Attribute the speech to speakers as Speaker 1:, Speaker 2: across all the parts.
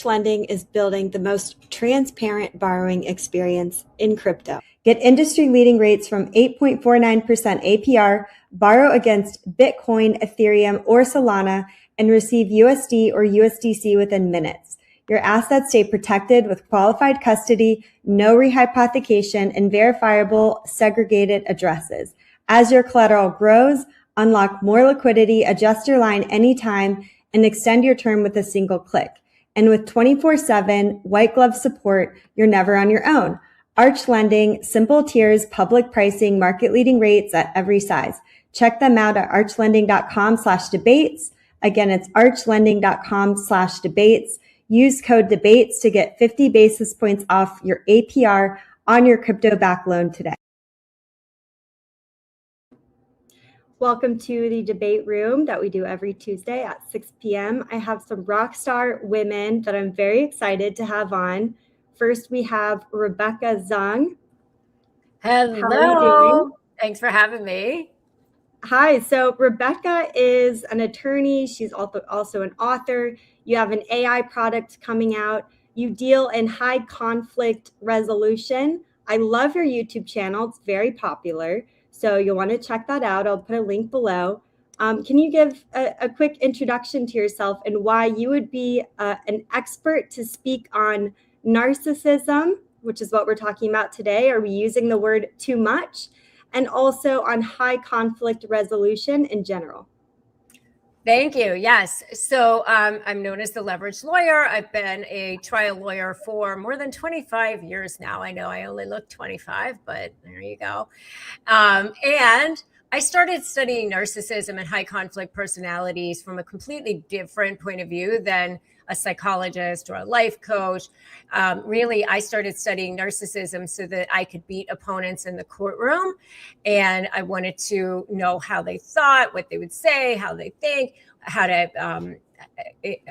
Speaker 1: Lending is building the most transparent borrowing experience in crypto. Get industry-leading rates from 8.49% APR, borrow against Bitcoin, Ethereum, or Solana, and receive USD or USDC within minutes. Your assets stay protected with qualified custody, no rehypothecation, and verifiable segregated addresses. As your collateral grows, unlock more liquidity, adjust your line anytime, and extend your term with a single click. And with 24/7 white glove support, you're never on your own. Arch Lending, simple tiers, public pricing, market leading rates at every size. Check them out at archlending.com/debates. Again, it's archlending.com/debates. Use code debates to get 50 basis points off your APR on your crypto back loan today. Welcome to the debate room that we do every Tuesday at 6 p.m. I have some rock star women that I'm very excited to have on. First, we have Rebecca Zung.
Speaker 2: Hello.
Speaker 1: How are you doing?
Speaker 2: Thanks for having me.
Speaker 1: Hi. So Rebecca is an attorney. She's also an author. You have an AI product coming out. You deal in high conflict resolution. I love your YouTube channel. It's very popular. So you'll want to check that out. I'll put a link below. Can you give a quick introduction to yourself and why you would be an expert to speak on narcissism, which is what we're talking about today? Are we using the word too much? And also on high conflict resolution in general.
Speaker 2: Thank you. Yes. So I'm known as the leverage lawyer. I've been a trial lawyer for more than 25 years now. I know I only look 25, but there you go. And I started studying narcissism and high conflict personalities from a completely different point of view than a psychologist or a life coach. Really, I started studying narcissism so that I could beat opponents in the courtroom. And I wanted to know how they thought, what they would say, how they think, how to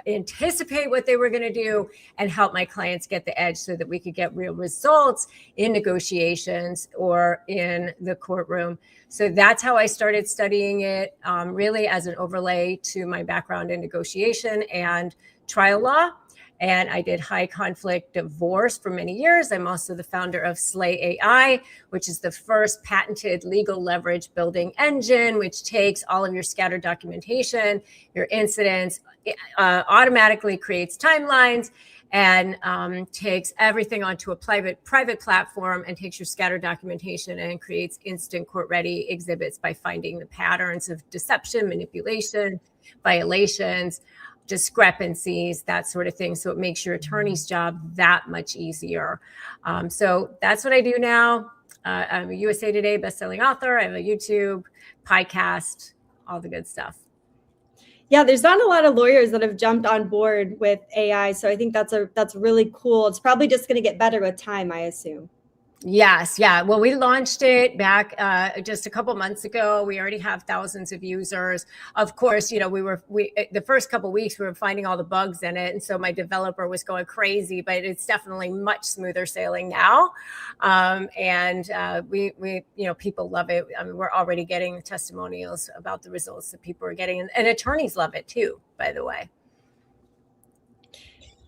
Speaker 2: anticipate what they were going to do, and help my clients get the edge so that we could get real results in negotiations or in the courtroom. So that's how I started studying it, really as an overlay to my background in negotiation and trial law. And I did high conflict divorce for many years. I'm also the founder of Slay AI, which is the first patented legal leverage building engine, which takes all of your scattered documentation, your incidents, automatically creates timelines, and takes everything onto a private platform and takes your scattered documentation and creates instant court-ready exhibits by finding the patterns of deception, manipulation, violations, discrepancies, that sort of thing. So it makes your attorney's job that much easier. So that's what I do now. I'm a USA Today bestselling author. I have a YouTube, podcast, all the good stuff.
Speaker 1: Yeah, there's not a lot of lawyers that have jumped on board with AI. So I think that's really cool. It's probably just going to get better with time, I assume.
Speaker 2: Yes. Yeah. Well, we launched it back just a couple months ago. We already have thousands of users. Of course, the first couple of weeks we were finding all the bugs in it, and so my developer was going crazy. But it's definitely much smoother sailing now, and we people love it. I mean, we're already getting testimonials about the results that people are getting, and attorneys love it too. By the way.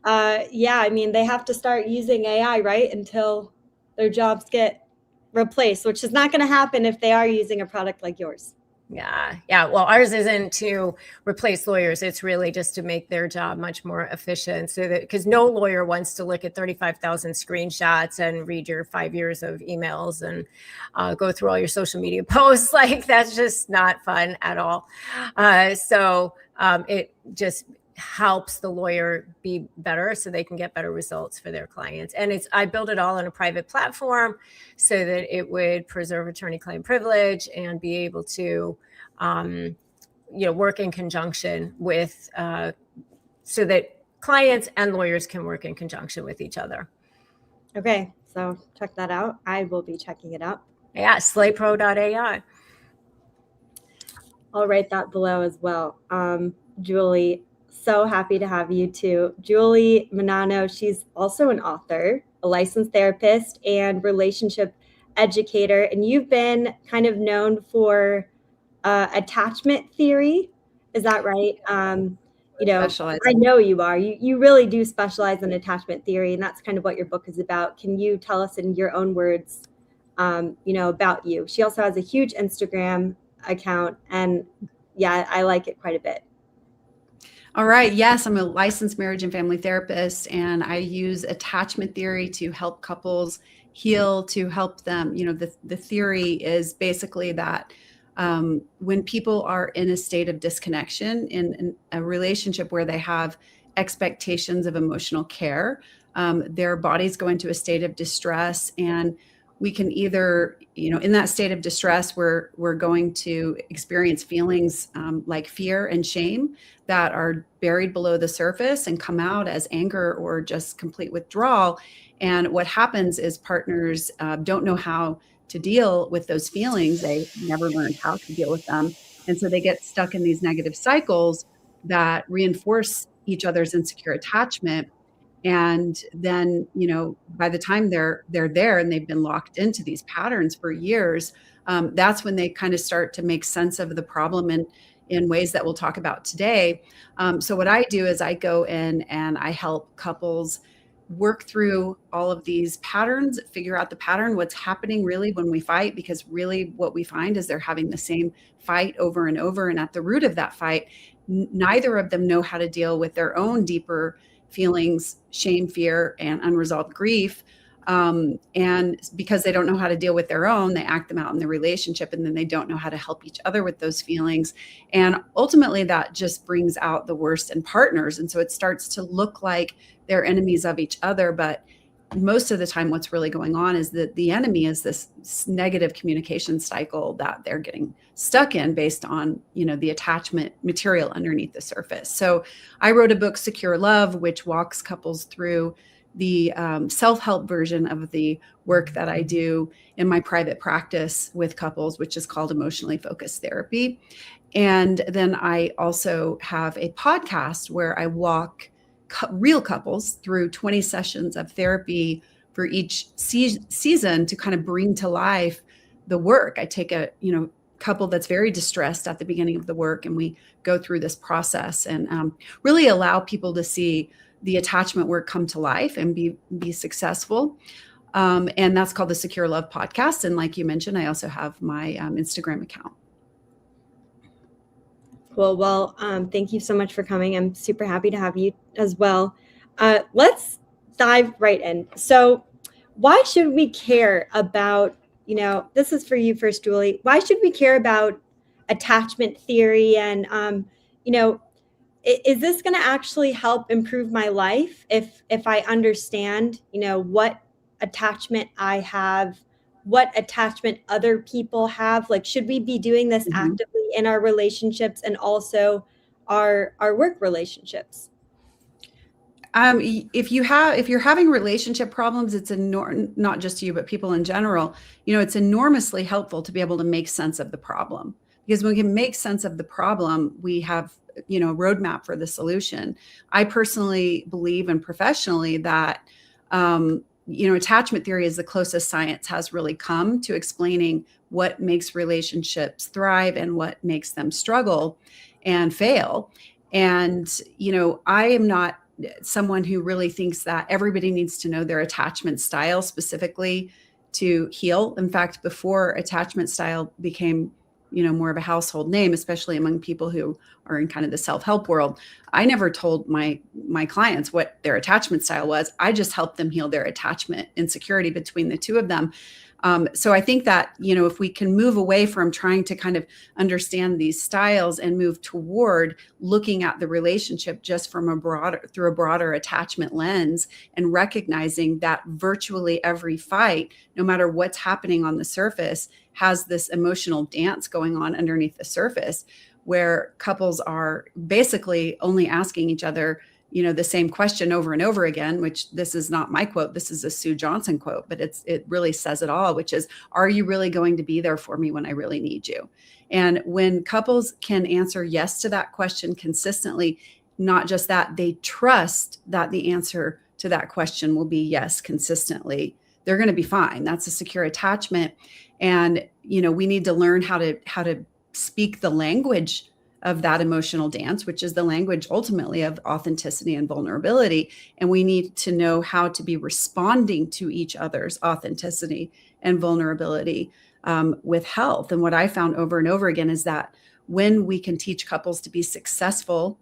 Speaker 1: Yeah, I mean, they have to start using AI, right, until their jobs get replaced, which is not going to happen if they are using a product like yours.
Speaker 2: Yeah. Well, ours isn't to replace lawyers. It's really just to make their job much more efficient. So that, because no lawyer wants to look at 35,000 screenshots and read your 5 years of emails and go through all your social media posts. Like, that's just not fun at all. So it just helps the lawyer be better so they can get better results for their clients. And I built it all on a private platform so that it would preserve attorney-client privilege and be able to work in conjunction with so that clients and lawyers can work in conjunction with each other.
Speaker 1: Okay, so check that out. I will be checking it out.
Speaker 2: Yeah, slaypro.ai.
Speaker 1: I'll write that below as well. Julie, so happy to have you too. Julie Manano, she's also an author, a licensed therapist, and relationship educator. And you've been kind of known for attachment theory. Is that right? I know you are. You really do specialize in attachment theory, and that's kind of what your book is about. Can you tell us in your own words, about you? She also has a huge Instagram account, and yeah, I like it quite a bit.
Speaker 3: All right. Yes, I'm a licensed marriage and family therapist, and I use attachment theory to help couples heal, to help them. The theory is basically that when people are in a state of disconnection in a relationship where they have expectations of emotional care, their bodies go into a state of distress, and we can either, in that state of distress, we're going to experience feelings like fear and shame that are buried below the surface and come out as anger or just complete withdrawal. And what happens is partners don't know how to deal with those feelings. They never learned how to deal with them. And so they get stuck in these negative cycles that reinforce each other's insecure attachment. And then, by the time they're there and they've been locked into these patterns for years, that's when they kind of start to make sense of the problem in ways that we'll talk about today. So what I do is I go in and I help couples work through all of these patterns, figure out the pattern, what's happening really when we fight, because really what we find is they're having the same fight over and over. And at the root of that fight, neither of them know how to deal with their own deeper feelings, shame, fear, and unresolved grief. And because they don't know how to deal with their own, they act them out in the relationship, and then they don't know how to help each other with those feelings. And ultimately that just brings out the worst in partners. And so it starts to look like they're enemies of each other. But most of the time what's really going on is that the enemy is this negative communication cycle that they're getting stuck in based on, the attachment material underneath the surface. So I wrote a book, Secure Love, which walks couples through the self-help version of the work that I do in my private practice with couples, which is called Emotionally Focused Therapy. And then I also have a podcast where I walk real couples through 20 sessions of therapy for each season to kind of bring to life the work. I take a couple that's very distressed at the beginning of the work, and we go through this process and really allow people to see the attachment work come to life and be successful. And that's called the Secure Love Podcast. And like you mentioned, I also have my Instagram account.
Speaker 1: Cool. Well, thank you so much for coming. I'm super happy to have you as well. Let's dive right in. So why should we care about, this is for you first, Julie. Why should we care about attachment theory? And, is this going to actually help improve my life if I understand, what attachment I have, what attachment other people have? Like, should we be doing this actively in our relationships and also our work relationships?
Speaker 3: If you're having relationship problems, it's not just you, but people in general, it's enormously helpful to be able to make sense of the problem, because when we can make sense of the problem, we have, a roadmap for the solution. I personally believe, and professionally, that, attachment theory is the closest science has really come to explaining what makes relationships thrive and what makes them struggle and fail. And, I am not someone who really thinks that everybody needs to know their attachment style specifically to heal. In fact, before attachment style became, more of a household name, especially among people who are in kind of the self-help world, I never told my clients what their attachment style was. I just helped them heal their attachment insecurity between the two of them. So I think that, if we can move away from trying to kind of understand these styles and move toward looking at the relationship just from through a broader attachment lens, and recognizing that virtually every fight, no matter what's happening on the surface, has this emotional dance going on underneath the surface, where couples are basically only asking each other, the same question over and over again, which this is not my quote, this is a Sue Johnson quote, but it really says it all, which is, are you really going to be there for me when I really need you? And when couples can answer yes to that question consistently, not just that, they trust that the answer to that question will be yes consistently, they're going to be fine. That's a secure attachment. And, we need to learn how to speak the language of that emotional dance, which is the language ultimately of authenticity and vulnerability. And we need to know how to be responding to each other's authenticity and vulnerability with health. And what I found over and over again is that when we can teach couples to be successful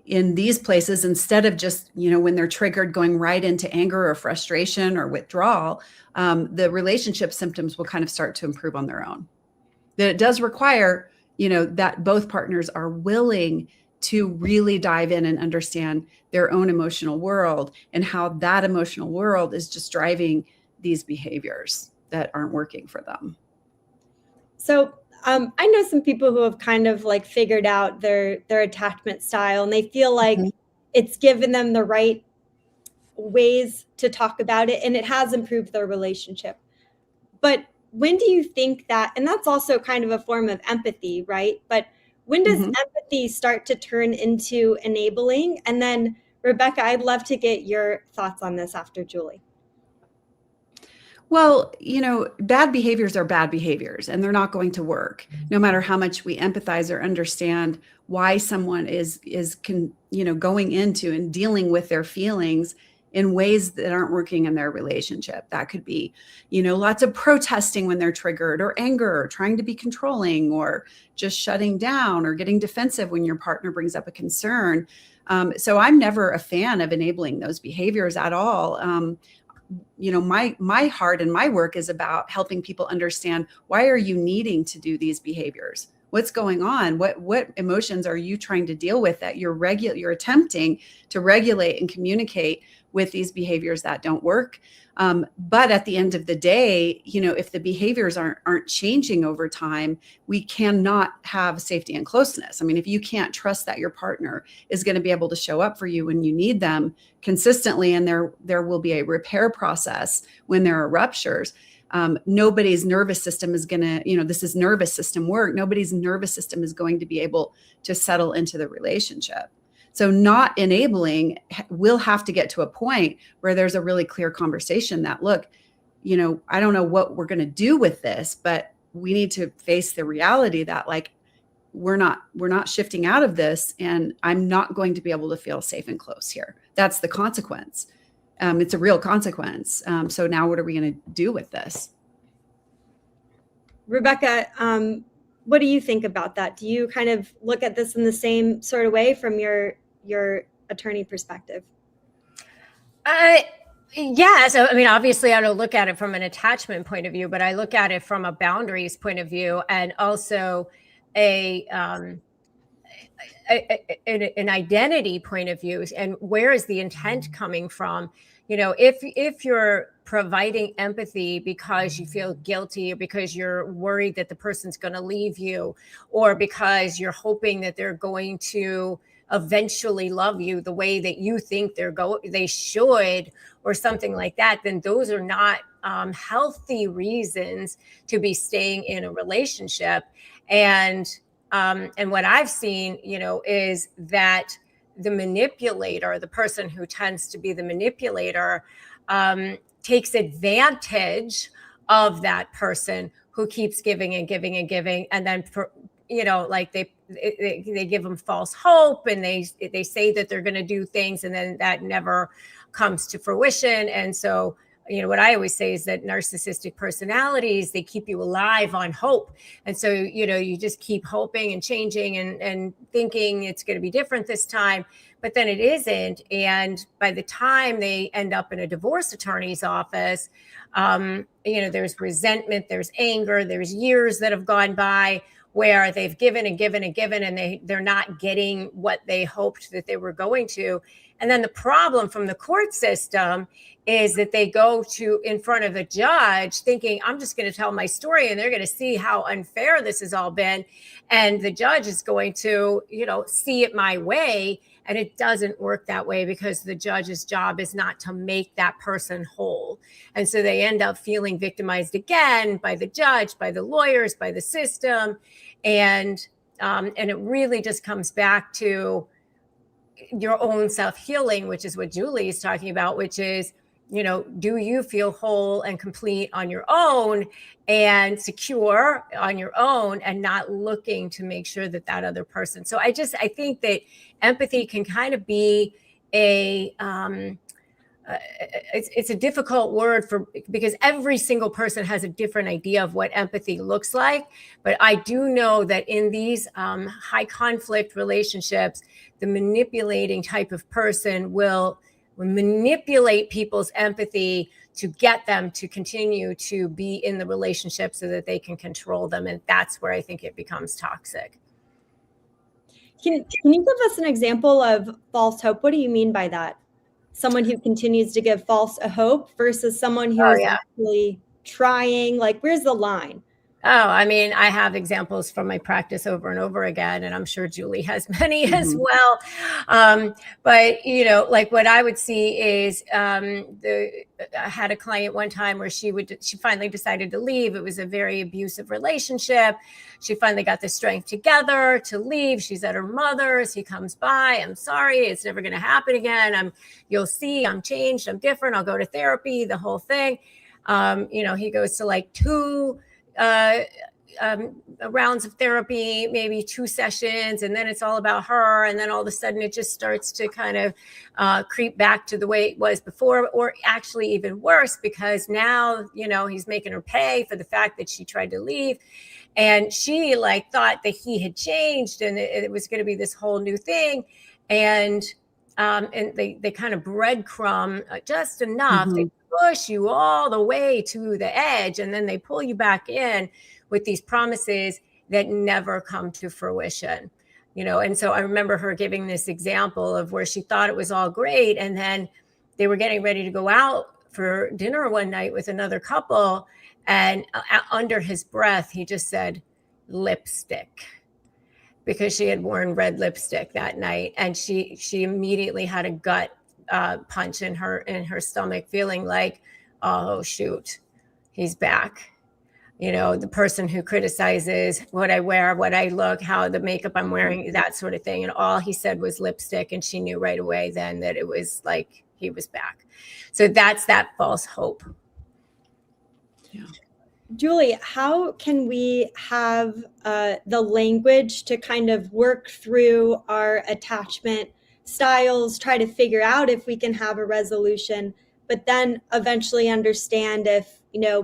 Speaker 3: in these places, instead of just, when they're triggered, going right into anger or frustration or withdrawal, the relationship symptoms will kind of start to improve on their own. That it does require, that both partners are willing to really dive in and understand their own emotional world, and how that emotional world is just driving these behaviors that aren't working for them.
Speaker 1: So I know some people who have kind of like figured out their attachment style, and they feel like it's given them the right ways to talk about it, and it has improved their relationship. But when do you think that, and that's also kind of a form of empathy, right? But when does empathy start to turn into enabling? And then, Rebecca, I'd love to get your thoughts on this after Julie.
Speaker 3: Well, bad behaviors are bad behaviors, and they're not going to work no matter how much we empathize or understand why someone is going into and dealing with their feelings in ways that aren't working in their relationship. That could be, lots of protesting when they're triggered, or anger, or trying to be controlling, or just shutting down, or getting defensive when your partner brings up a concern. So I'm never a fan of enabling those behaviors at all. My heart and my work is about helping people understand, why are you needing to do these behaviors? What's going on? What emotions are you trying to deal with that you're attempting to regulate and communicate with these behaviors that don't work? But at the end of the day, if the behaviors aren't changing over time, we cannot have safety and closeness. I mean, if you can't trust that your partner is going to be able to show up for you when you need them consistently, and there will be a repair process when there are ruptures, nobody's nervous system is going to, this is nervous system work. Nobody's nervous system is going to be able to settle into the relationship. So not enabling will have to get to a point where there's a really clear conversation that, look, I don't know what we're going to do with this, but we need to face the reality that, like, we're not shifting out of this, and I'm not going to be able to feel safe and close here. That's the consequence. It's a real consequence. So now what are we going to do with this?
Speaker 1: Rebecca, what do you think about that? Do you kind of look at this in the same sort of way from your attorney perspective?
Speaker 2: Yeah. So, I mean, obviously I don't look at it from an attachment point of view, but I look at it from a boundaries point of view, and also an identity point of view. And where is the intent coming from? If you're providing empathy because you feel guilty, or because you're worried that the person's going to leave you, or because you're hoping that they're going to eventually love you the way that you think they should, or something like that, then those are not healthy reasons to be staying in a relationship. And what I've seen, is that the manipulator, the person who tends to be the manipulator, takes advantage of that person who keeps giving and giving and giving, and then like they give them false hope, and they say that they're going to do things, and then that never comes to fruition. And so, what I always say is that narcissistic personalities, they keep you alive on hope. And so, you just keep hoping and changing and thinking it's going to be different this time, but then it isn't. And by the time they end up in a divorce attorney's office, there's resentment, there's anger, there's years that have gone by where they've given and given and given, and they're not getting what they hoped that they were going to. And then the problem from the court system is that they go to in front of a judge thinking, I'm just going to tell my story, and they're going to see how unfair this has all been. And the judge is going to, see it my way. And it doesn't work that way, because the judge's job is not to make that person whole. And so they end up feeling victimized again by the judge, by the lawyers, by the system. And it really just comes back to your own self-healing, which is what Julie is talking about, which is, do you feel whole and complete on your own and secure on your own, and not looking to make sure that other person. So I think that empathy can kind of be it's a difficult word because every single person has a different idea of what empathy looks like. But I do know that in these high conflict relationships, the manipulating type of person will manipulate people's empathy to get them to continue to be in the relationship so that they can control them. And that's where I think it becomes toxic.
Speaker 1: Can you give us an example of false hope? What do you mean by that? Someone who continues to give false hope versus someone who is actually trying, like, where's the line?
Speaker 2: Oh, I mean, I have examples from my practice over and over again, and I'm sure Julie has many as well. But, like what I would see is I had a client one time where she finally decided to leave. It was a very abusive relationship. She finally got the strength together to leave. She's at her mother's. He comes by. I'm sorry. It's never going to happen again. You'll see, I'm changed. I'm different. I'll go to therapy, the whole thing. He goes to like 2 rounds of therapy, maybe 2 sessions, and then it's all about her. And then all of a sudden it just starts to kind of creep back to the way it was before, or actually even worse, because now, he's making her pay for the fact that she tried to leave. And she thought that he had changed, and it was going to be this whole new thing. And they kind of breadcrumb just enough. They push you all the way to the edge, and then they pull you back in with these promises that never come to fruition. And so I remember her giving this example of where she thought it was all great, and then they were getting ready to go out for dinner one night with another couple, and under his breath he just said lipstick, because she had worn red lipstick that night, and she immediately had a gut punch in her stomach, feeling like, oh shoot, he's back. The person who criticizes what I wear, what I look, how the makeup I'm wearing, that sort of thing. And all he said was lipstick. And she knew right away then that it was like he was back. So that's that false hope.
Speaker 1: Yeah. Julie, how can we have the language to kind of work through our attachment styles, try to figure out if we can have a resolution, but then eventually understand if,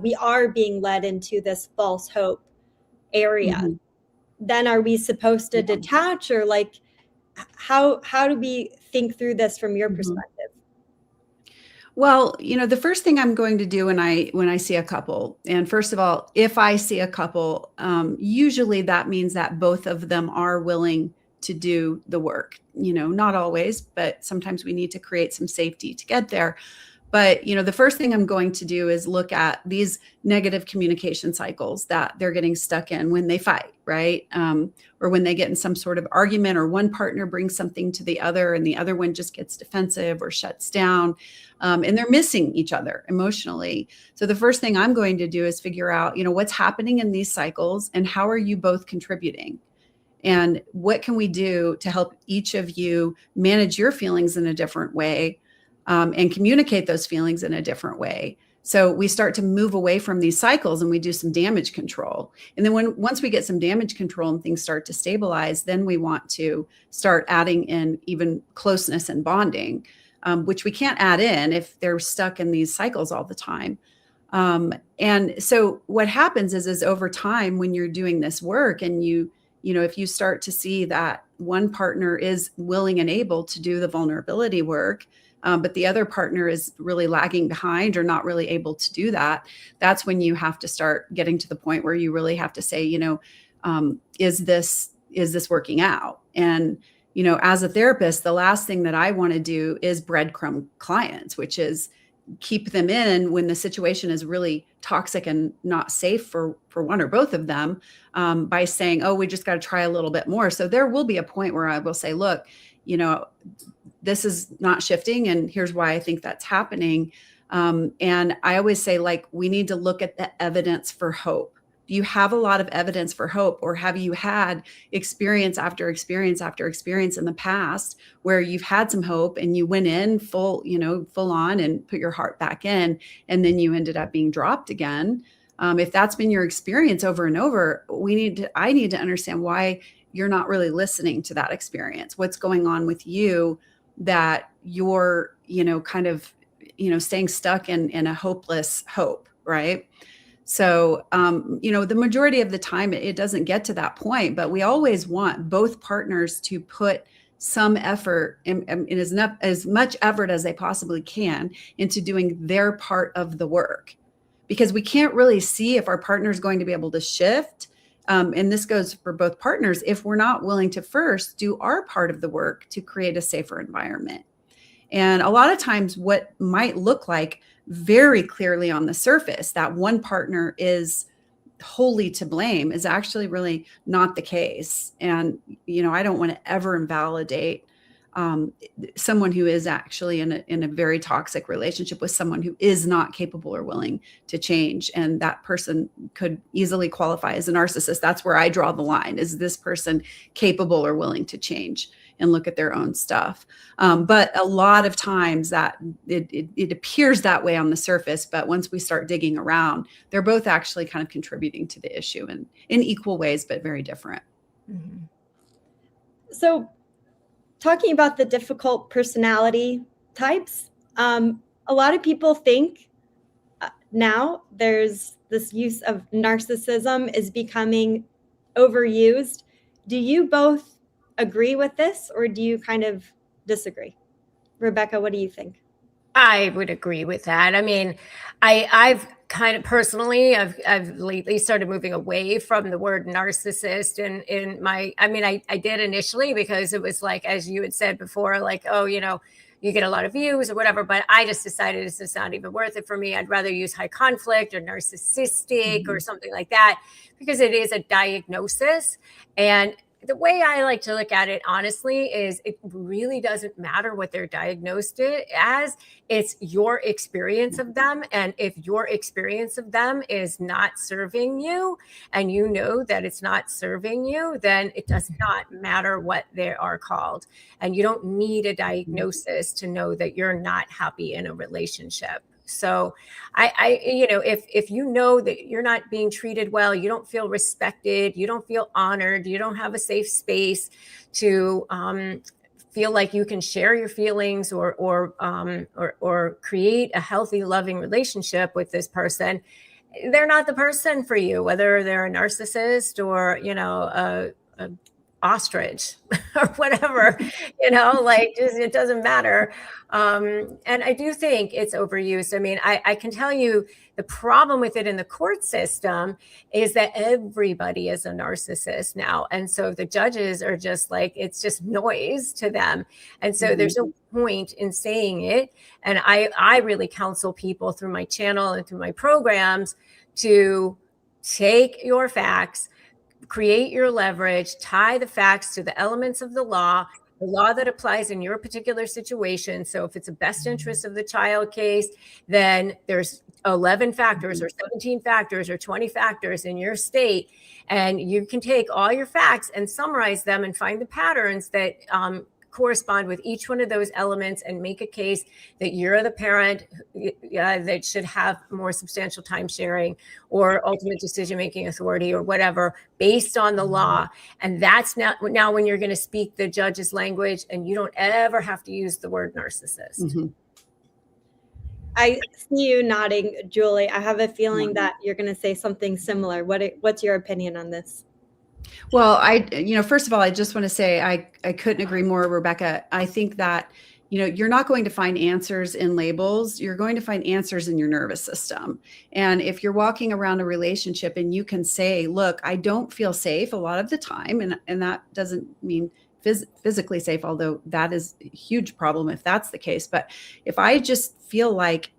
Speaker 1: we are being led into this false hope area? Then are we supposed to detach, or how do we think through this from your perspective?
Speaker 3: Well, the first thing I'm going to do when I see a couple, and first of all, if I see a couple, usually that means that both of them are willing to do the work. Not always, but sometimes we need to create some safety to get there. But, the first thing I'm going to do is look at these negative communication cycles that they're getting stuck in when they fight, right? Or when they get in some sort of argument, or one partner brings something to the other and the other one just gets defensive or shuts down, and they're missing each other emotionally. So the first thing I'm going to do is figure out, what's happening in these cycles and how are you both contributing? And what can we do to help each of you manage your feelings in a different way, and communicate those feelings in a different way? So we start to move away from these cycles and we do some damage control. And then once we get some damage control and things start to stabilize, then we want to start adding in even closeness and bonding, which we can't add in if they're stuck in these cycles all the time. And so what happens is over time, when you're doing this work and if you start to see that one partner is willing and able to do the vulnerability work, but the other partner is really lagging behind or not really able to do that, that's when you have to start getting to the point where you really have to say, is this working out? And, as a therapist, the last thing that I want to do is breadcrumb clients, which is keep them in when the situation is really toxic and not safe for one or both of them, by saying, oh, we just got to try a little bit more. So there will be a point where I will say, look, this is not shifting, and here's why I think that's happening. And I always say, we need to look at the evidence for hope. Do you have a lot of evidence for hope, or have you had experience after experience after experience in the past where you've had some hope and you went in full on and put your heart back in, and then you ended up being dropped again? If that's been your experience over and over, I need to understand why you're not really listening to that experience. What's going on with you that you're, staying stuck in a hopeless hope, right? So, the majority of the time it doesn't get to that point, but we always want both partners to put some effort and as much effort as they possibly can into doing their part of the work, because we can't really see if our partner is going to be able to shift. And this goes for both partners if we're not willing to first do our part of the work to create a safer environment. And a lot of times what might look like very clearly on the surface that one partner is wholly to blame is actually really not the case. And, I don't want to ever invalidate someone who is actually in a very toxic relationship with someone who is not capable or willing to change. And that person could easily qualify as a narcissist. That's where I draw the line. Is this person capable or willing to change and look at their own stuff? But a lot of times that it appears that way on the surface, but once we start digging around, they're both actually kind of contributing to the issue in equal ways, but very different.
Speaker 1: Mm-hmm. So talking about the difficult personality types, a lot of people think now there's this use of narcissism is becoming overused. Do you both agree with this, or do you kind of disagree? Rebecca, what do you think?
Speaker 2: I would agree with that. I mean, I've kind of personally, I've lately started moving away from the word narcissist I did initially because it was like, as you had said before, like, oh, you get a lot of views or whatever, but I just decided it's just not even worth it for me. I'd rather use high conflict or narcissistic or something like that, because it is a diagnosis. And the way I like to look at it, honestly, is it really doesn't matter what they're diagnosed as. It's your experience of them. And if your experience of them is not serving you, and you know that it's not serving you, then it does not matter what they are called. And you don't need a diagnosis to know that you're not happy in a relationship. So if you know that you're not being treated well, you don't feel respected, you don't feel honored, you don't have a safe space to feel like you can share your feelings or create a healthy, loving relationship with this person, they're not the person for you, whether they're a narcissist or, ostrich or whatever, like just, it doesn't matter. And I do think it's overused. I mean, I can tell you the problem with it in the court system is that everybody is a narcissist now. And so the judges are just like, it's just noise to them. And so there's no point in saying it. And I really counsel people through my channel and through my programs to take your facts, create your leverage, tie the facts to the elements of the law that applies in your particular situation. So if it's a best interest of the child case, then there's 11 factors or 17 factors or 20 factors in your state. And you can take all your facts and summarize them and find the patterns that correspond with each one of those elements and make a case that you're the parent that should have more substantial time sharing or ultimate decision-making authority or whatever based on the law. And that's now when you're going to speak the judge's language, and you don't ever have to use the word narcissist.
Speaker 1: I see you nodding, Julie. I have a feeling that you're going to say something similar. What's your opinion on this?
Speaker 3: Well, first of all, I just want to say I couldn't agree more, Rebecca. I think that, you're not going to find answers in labels. You're going to find answers in your nervous system. And if you're walking around a relationship and you can say, look, I don't feel safe a lot of the time, and that doesn't mean physically safe, although that is a huge problem if that's the case. But if I just feel like,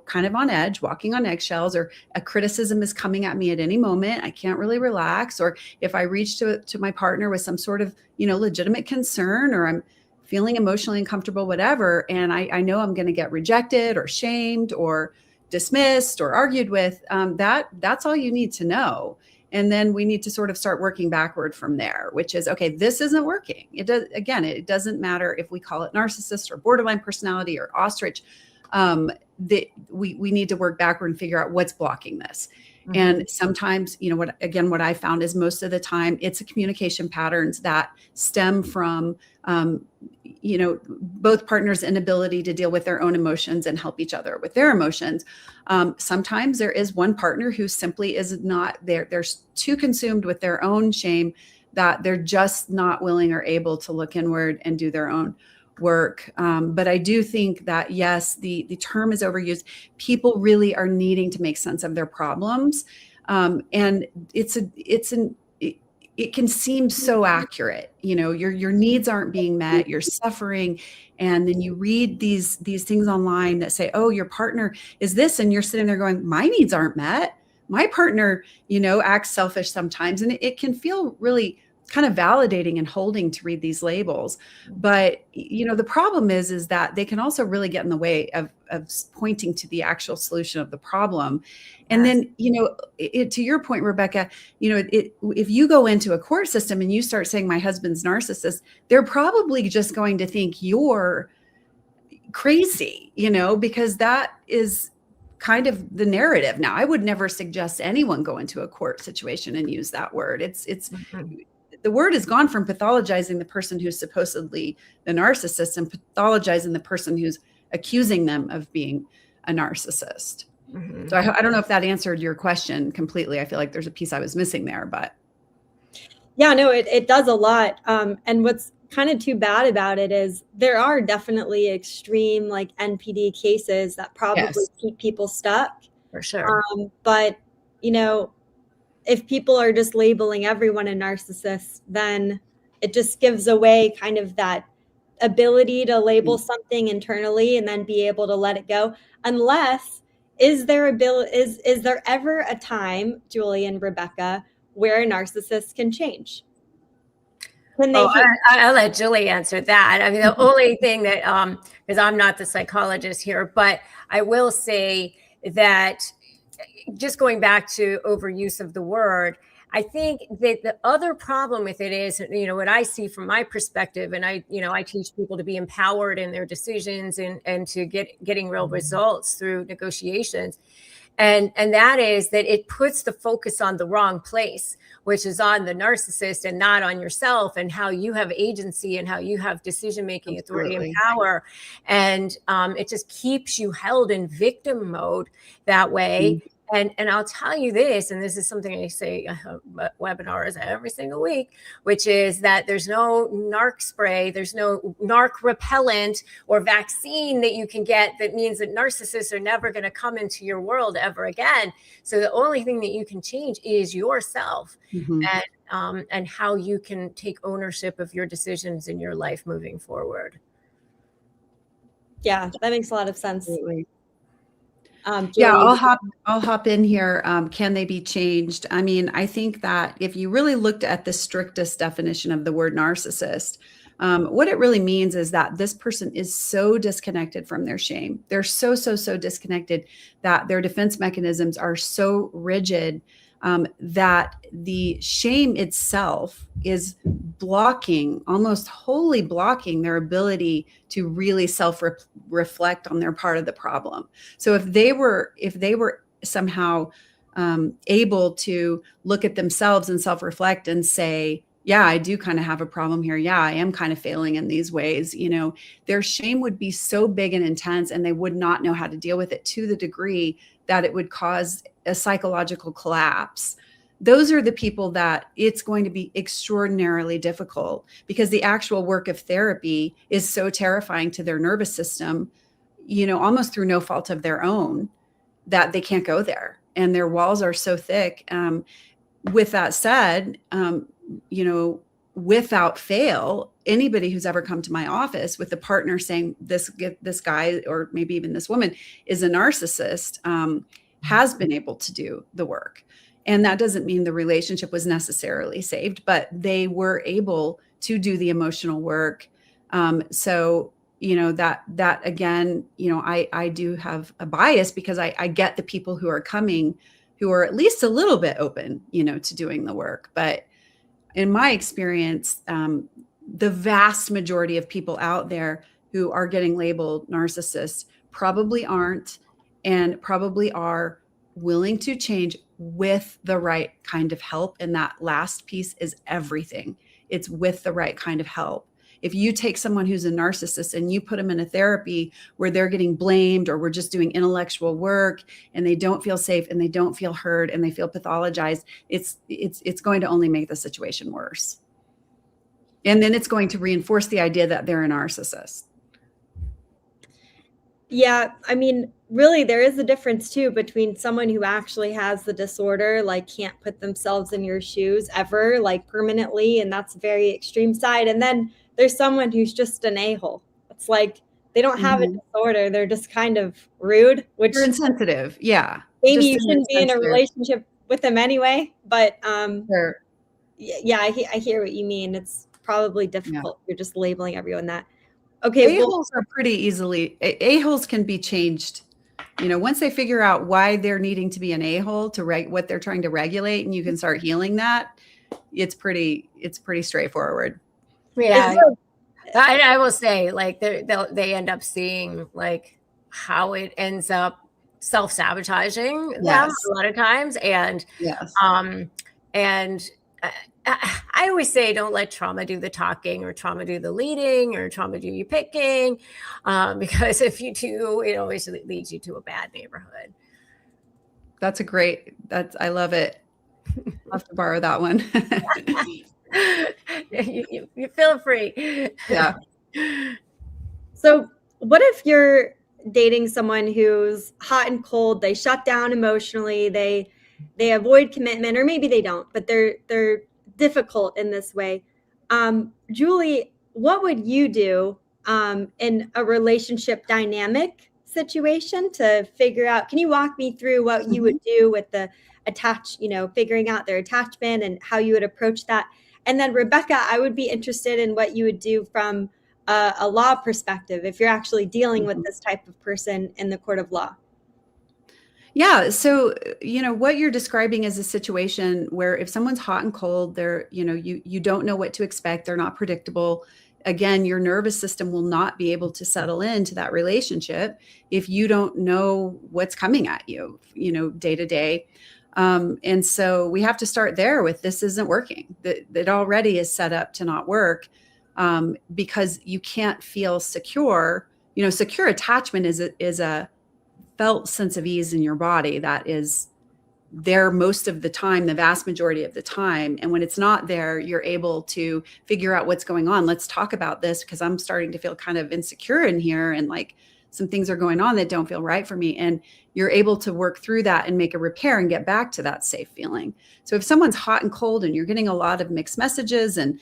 Speaker 3: kind of on edge, walking on eggshells, or a criticism is coming at me at any moment, I can't really relax. Or if I reach to my partner with some sort of, legitimate concern, or I'm feeling emotionally uncomfortable, whatever, and I know I'm going to get rejected or shamed or dismissed or argued with, that's all you need to know. And then we need to sort of start working backward from there, which is, okay, this isn't working. It doesn't matter if we call it narcissist or borderline personality or ostrich. We need to work backward and figure out what's blocking this. And sometimes, what I found is most of the time it's a communication patterns that stem from, both partners' inability to deal with their own emotions and help each other with their emotions. Sometimes there is one partner who simply is not there. They're too consumed with their own shame that they're just not willing or able to look inward and do their own work. But I do think that, yes, the term is overused. People really are needing to make sense of their problems. And it can seem so accurate. Your needs aren't being met, you're suffering. And then you read these things online that say, oh, your partner is this. And you're sitting there going, my needs aren't met. My partner, acts selfish sometimes. And it can feel really kind of validating and holding to read these labels. But, the problem is that they can also really get in the way of pointing to the actual solution of the problem. And then, to your point, Rebecca, if you go into a court system and you start saying my husband's narcissist, they're probably just going to think you're crazy, because that is kind of the narrative. Now, I would never suggest anyone go into a court situation and use that word. It's the word has gone from pathologizing the person who's supposedly the narcissist and pathologizing the person who's accusing them of being a narcissist. So I don't know if that answered your question completely. I feel like there's a piece I was missing there, but.
Speaker 1: Yeah, no, it does a lot. And what's kind of too bad about it is there are definitely extreme like NPD cases that probably keep people stuck.
Speaker 2: For sure.
Speaker 1: But, if people are just labeling everyone a narcissist, then it just gives away kind of that ability to label something internally and then be able to let it go. Unless, is there ever a time, Julie and Rebecca, where a narcissist can change?
Speaker 2: I'll let Julie answer that. I mean, the only thing that, because I'm not the psychologist here, but I will say that just going back to overuse of the word, I think that the other problem with it is, what I see from my perspective, and I teach people to be empowered in their decisions and to getting real results through negotiations. And that is that it puts the focus on the wrong place, which is on the narcissist and not on yourself and how you have agency and how you have decision-making authority and power. And it just keeps you held in victim mode that way. And I'll tell you this, and this is something I say webinars every single week, which is that there's no narc spray, there's no narc repellent or vaccine that you can get that means that narcissists are never going to come into your world ever again. So the only thing that you can change is yourself, and how you can take ownership of your decisions in your life moving forward.
Speaker 1: Yeah, that makes a lot of sense.
Speaker 3: Absolutely.
Speaker 1: Julie,
Speaker 3: I'll hop in here. Can they be changed? I mean, I think that if you really looked at the strictest definition of the word narcissist, what it really means is that this person is so disconnected from their shame. They're so disconnected that their defense mechanisms are so rigid, that the shame itself is blocking, almost wholly blocking their ability to really self-reflect on their part of the problem. So if they were somehow able to look at themselves and self-reflect and say, yeah, I do kind of have a problem here. Yeah, I am kind of failing in these ways. Their shame would be so big and intense, and they would not know how to deal with it to the degree that it would cause a psychological collapse. Those are the people that it's going to be extraordinarily difficult, because the actual work of therapy is so terrifying to their nervous system, almost through no fault of their own, that they can't go there. And their walls are so thick. With that said, without fail, anybody who's ever come to my office with a partner saying this guy, or maybe even this woman, is a narcissist, has been able to do the work. And that doesn't mean the relationship was necessarily saved, but they were able to do the emotional work. So that again, I do have a bias, because I get the people who are coming who are at least a little bit open, to doing the work. But in my experience, the vast majority of people out there who are getting labeled narcissists probably aren't, and probably are willing to change with the right kind of help. And that last piece is everything. It's with the right kind of help. If you take someone who's a narcissist and you put them in a therapy where they're getting blamed, or we're just doing intellectual work, and they don't feel safe and they don't feel heard and they feel pathologized, it's going to only make the situation worse. And then it's going to reinforce the idea that they're a narcissist.
Speaker 1: Yeah, I mean, really, there is a difference too between someone who actually has the disorder, like can't put themselves in your shoes ever, like permanently, and that's a very extreme side. And then there's someone who's just an a-hole. It's like they don't have a disorder; they're just kind of rude, which
Speaker 3: they're insensitive. Yeah,
Speaker 1: maybe you shouldn't be in a relationship with them anyway. But
Speaker 3: sure.
Speaker 1: Yeah, I hear what you mean. It's probably difficult. Yeah. You're just labeling everyone that. Okay,
Speaker 3: a-holes are pretty easily, a-holes can be changed. Once they figure out why they're needing to be an a-hole to what they're trying to regulate, and you can start healing that, it's pretty straightforward.
Speaker 2: Yeah. I will say, like, they end up seeing like how it ends up self-sabotaging them a lot of times. And I always say, don't let trauma do the talking, or trauma do the leading, or trauma do your picking, because if you do, it always leads you to a bad neighborhood.
Speaker 3: I love it. I'll have to borrow that one.
Speaker 2: you feel free.
Speaker 3: Yeah.
Speaker 1: So what if you're dating someone who's hot and cold, they shut down emotionally, they avoid commitment, or maybe they don't, but they're difficult in this way. Julie, what would you do in a relationship dynamic situation to figure out? Can you walk me through what you would do with the figuring out their attachment and how you would approach that? And then Rebecca, I would be interested in what you would do from a law perspective if you're actually dealing with this type of person in the court of law.
Speaker 3: Yeah. So, what you're describing is a situation where if someone's hot and cold, they're, you don't know what to expect. They're not predictable. Again, your nervous system will not be able to settle into that relationship if you don't know what's coming at you, day to day. And so we have to start there with, this isn't working. That already is set up to not work, because you can't feel secure. Secure attachment is a felt sense of ease in your body that is there most of the time, the vast majority of the time. And when it's not there, you're able to figure out what's going on. Let's talk about this because I'm starting to feel kind of insecure in here, and like some things are going on that don't feel right for me. And you're able to work through that and make a repair and get back to that safe feeling. So if someone's hot and cold and you're getting a lot of mixed messages and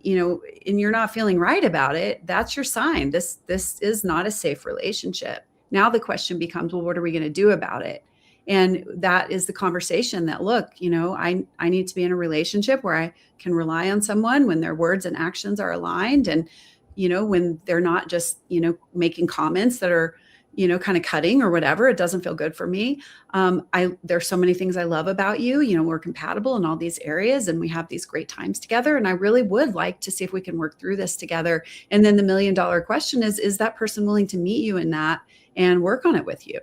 Speaker 3: and you're not feeling right about it, that's your sign. This is not a safe relationship. Now the question becomes, well, what are we going to do about it? And that is the conversation that, look, I need to be in a relationship where I can rely on someone when their words and actions are aligned. And, when they're not just, making comments that are, kind of cutting or whatever. It doesn't feel good for me. There's so many things I love about you. We're compatible in all these areas and we have these great times together. And I really would like to see if we can work through this together. And then the $1 million question is that person willing to meet you in that and work on it with you?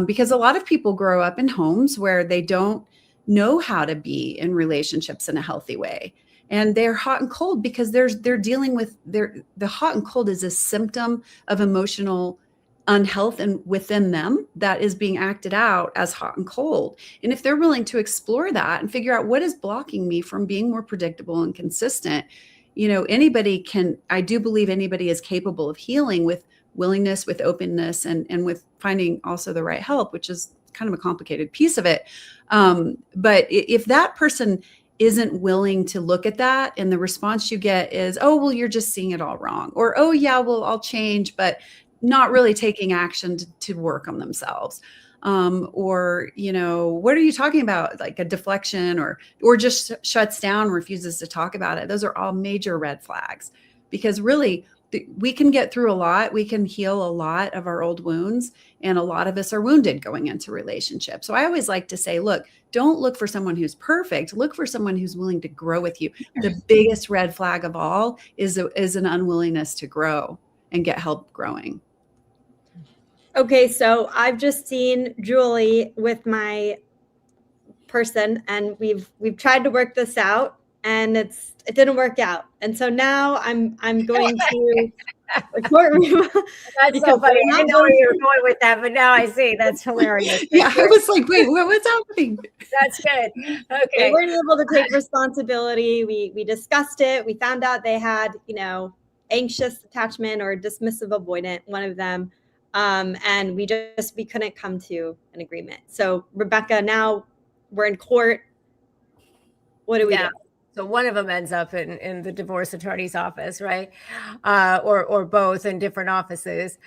Speaker 3: Because a lot of people grow up in homes where they don't know how to be in relationships in a healthy way. And they're hot and cold because they're dealing with the hot and cold is a symptom of emotional unhealth and within them that is being acted out as hot and cold. And if they're willing to explore that and figure out what is blocking me from being more predictable and consistent, I do believe anybody is capable of healing with willingness, with openness, and with finding also the right help, which is kind of a complicated piece of it. But if that person isn't willing to look at that and the response you get is, oh, well, you're just seeing it all wrong, or, oh yeah, well, I'll change, but not really taking action to work on themselves. Or, what are you talking about? Like a deflection or just shuts down, refuses to talk about it. Those are all major red flags, because really we can get through a lot. We can heal a lot of our old wounds. And a lot of us are wounded going into relationships. So I always like to say, look, don't look for someone who's perfect. Look for someone who's willing to grow with you. The biggest red flag of all is an unwillingness to grow and get help growing.
Speaker 1: Okay, so I've just seen Julie with my person, and we've tried to work this out, and it didn't work out. And so now I'm going to the courtroom.
Speaker 2: That's so funny. I didn't know where you were going with that, but now I see. That's hilarious.
Speaker 3: Yeah, I was like, wait, what's happening?
Speaker 2: That's good. Okay.
Speaker 1: They weren't able to take responsibility. We discussed it. We found out they had, anxious attachment or dismissive avoidant, one of them. And we couldn't come to an agreement. So Rebecca, now we're in court. What do we do?
Speaker 2: So one of them ends up in the divorce attorney's office, right? Or both in different offices.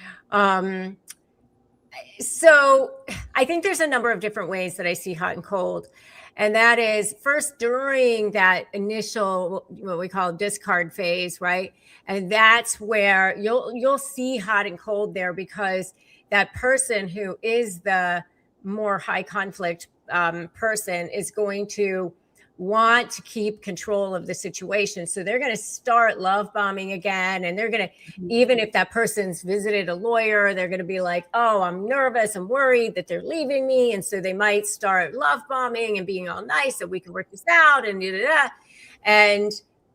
Speaker 2: So I think there's a number of different ways that I see hot and cold. And that is first during that initial, what we call discard phase, right? And that's where you'll see hot and cold there, because that person who is the more high conflict person is going to want to keep control of the situation. So they're going to start love bombing again. And they're going to, even if that person's visited a lawyer, they're going to be like, oh, I'm nervous. I'm worried that they're leaving me. And so they might start love bombing and being all nice so we can work this out and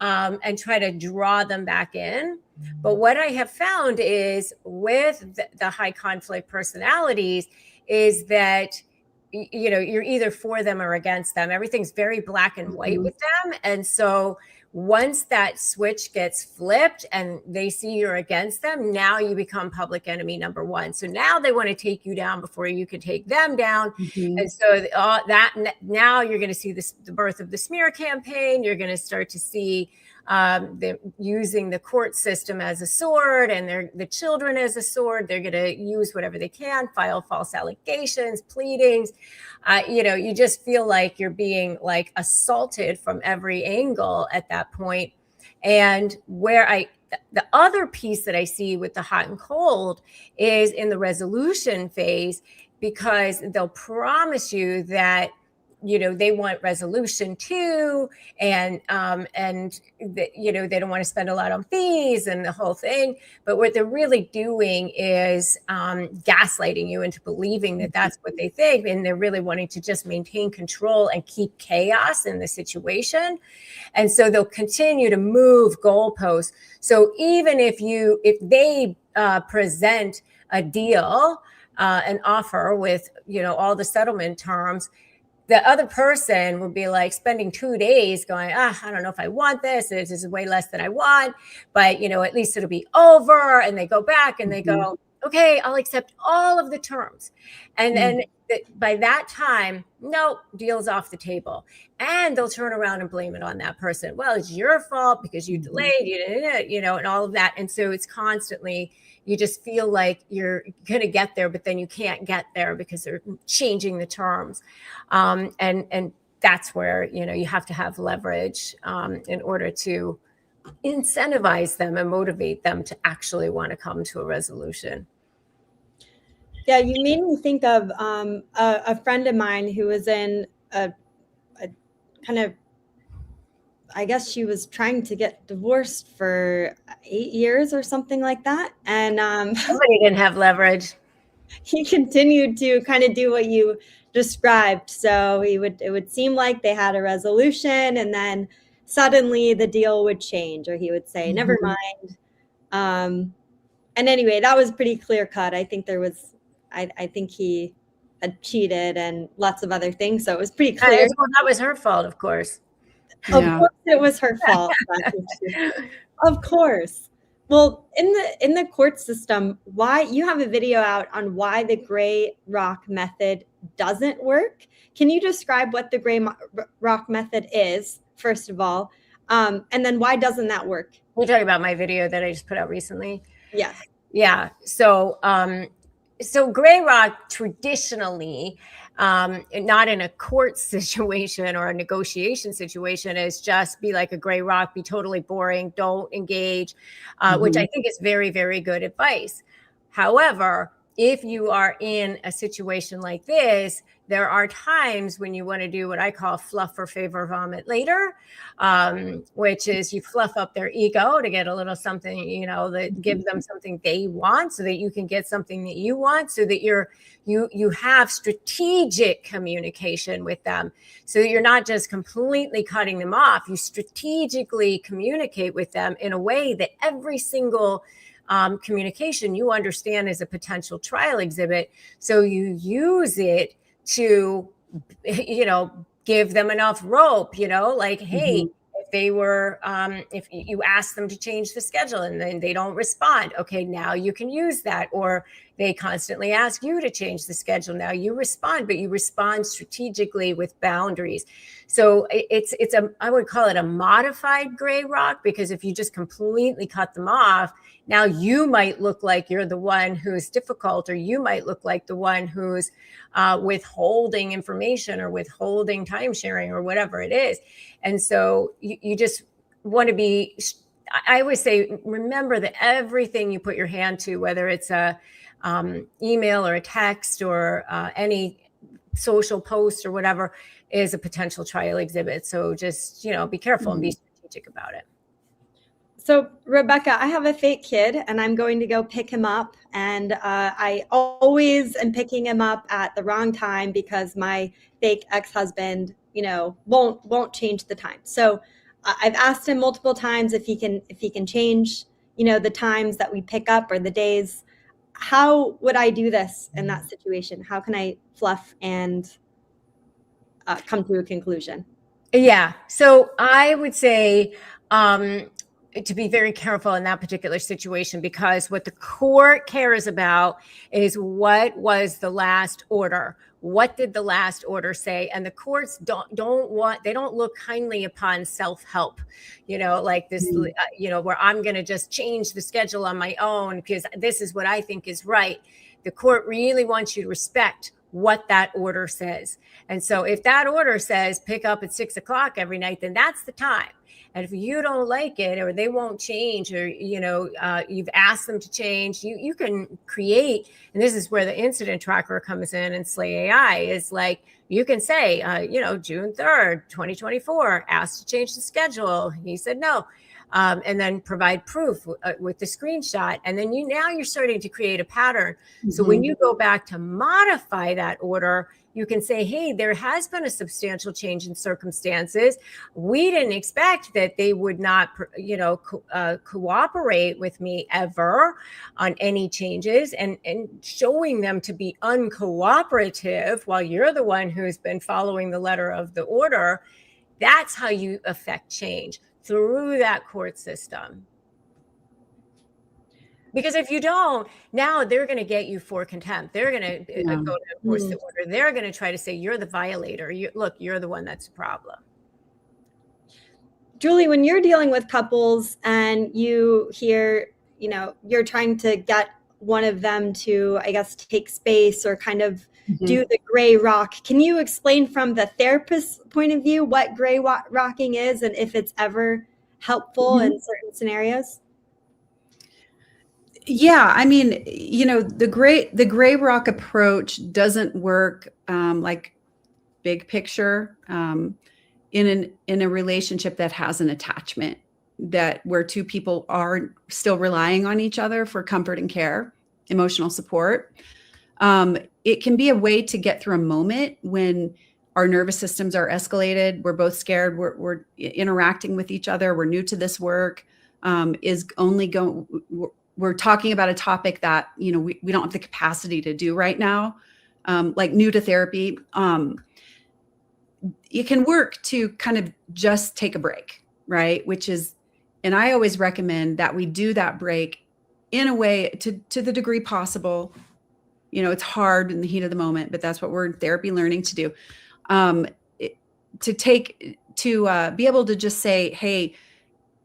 Speaker 2: and try to draw them back in. But what I have found is with the high conflict personalities is that you're either for them or against them. Everything's very black and white with them. And so once that switch gets flipped and they see you're against them, now you become public enemy number one. So now they want to take you down before you can take them down. And so now you're going to see the birth of the smear campaign. You're going to start to see using the court system as a sword and the children as a sword. They're going to use whatever they can, file false allegations, pleadings. You just feel like you're being like assaulted from every angle at that point. And the other piece that I see with the hot and cold is in the resolution phase, because they'll promise you that they want resolution too, and they don't want to spend a lot on fees and the whole thing. But what they're really doing is gaslighting you into believing that that's what they think, and they're really wanting to just maintain control and keep chaos in the situation. And so they'll continue to move goalposts. So even if they present a deal, an offer with all the settlement terms, the other person would be like spending 2 days going, I don't know if I want this. This is way less than I want, but at least it'll be over. And they go back and they go, okay, I'll accept all of the terms. And then by that time, no, deal's off the table. And they'll turn around and blame it on that person. Well, it's your fault because you delayed, and all of that. And so it's constantly, you just feel like you're going to get there, but then you can't get there because they're changing the terms. And that's where, you have to have leverage in order to incentivize them and motivate them to actually want to come to a resolution.
Speaker 1: Yeah, you made me think of a friend of mine who was in a kind of, I guess she was trying to get divorced for 8 years or something like that. And
Speaker 2: somebody didn't have leverage.
Speaker 1: He continued to kind of do what you described. So it would seem like they had a resolution, and then suddenly the deal would change, or he would say, never mind. And anyway, that was pretty clear cut. I think I think he had cheated and lots of other things. So it was pretty clear.
Speaker 2: Well, that was her fault, of course.
Speaker 1: Of course it was her fault. Of course. Well, in the court system, why you have a video out on why the gray rock method doesn't work. Can you describe what the gray rock method is, first of all? And then why doesn't that work?
Speaker 2: You're talking about my video that I just put out recently?
Speaker 1: Yes.
Speaker 2: Yeah. So gray rock traditionally, not in a court situation or a negotiation situation, is just be like a gray rock, be totally boring, don't engage, which I think is very, very good advice. However, if you are in a situation like this, there are times when you want to do what I call fluff or favor, vomit later, which is you fluff up their ego to get a little something, that give them something they want so that you can get something that you want, so that you have strategic communication with them, so that you're not just completely cutting them off. You strategically communicate with them in a way that every single communication you understand as a potential trial exhibit. So you use it to, give them enough rope, like, hey, if they were, if you ask them to change the schedule and then they don't respond, okay, now you can use that. Or they constantly ask you to change the schedule. Now you respond, but you respond strategically with boundaries. So I would call it a modified gray rock, because if you just completely cut them off, now you might look like you're the one who's difficult, or you might look like the one who's withholding information or withholding time sharing or whatever it is. And so you just want to be, I always say, remember that everything you put your hand to, whether it's a email or a text or any social post or whatever, is a potential trial exhibit. So just, be careful and be strategic about it.
Speaker 1: So, Rebecca, I have a fake kid and I'm going to go pick him up. And I always am picking him up at the wrong time because my fake ex-husband, won't change the time. So I've asked him multiple times if he can change, the times that we pick up or the days. How would I do this in that situation? How can I fluff and come to a conclusion?
Speaker 2: Yeah. So I would say, to be very careful in that particular situation, because what the court cares about is what was the last order. What did the last order say? And the courts don't look kindly upon self-help, like this, where I'm going to just change the schedule on my own because this is what I think is right. The court really wants you to respect what that order says. And so if that order says pick up at 6 o'clock every night, then that's the time. And if you don't like it, or they won't change, or, you've asked them to change, you can create, and this is where the incident tracker comes in and Slay AI is like, you can say, June 3rd, 2024, asked to change the schedule. He said no. And then provide proof with the screenshot. And then you're starting to create a pattern. So when you go back to modify that order, you can say, hey, there has been a substantial change in circumstances. We didn't expect that they would not, cooperate with me ever on any changes, and showing them to be uncooperative while you're the one who's been following the letter of the order. That's how you affect change, through that court system. Because if you don't, now they're going to get you for contempt. They're going to go to enforce the order. They're going to try to say you're the violator. You're the one that's the problem.
Speaker 1: Julie, when you're dealing with couples and you hear, you're trying to get one of them to, I guess, take space or kind of do the gray rock, can you explain from the therapist's point of view what gray rocking is and if it's ever helpful in certain scenarios?
Speaker 3: Yeah, I mean, the gray rock approach doesn't work like big picture in a relationship that has an attachment, that where two people are still relying on each other for comfort and care, emotional support. It can be a way to get through a moment when our nervous systems are escalated. We're both scared. We're interacting with each other. We're new to this work. We're talking about a topic that, we don't have the capacity to do right now, like new to therapy. It can work to kind of just take a break, right? And I always recommend that we do that break in a way to the degree possible. It's hard in the heat of the moment, but that's what we're in therapy learning to do. To be able to just say, hey,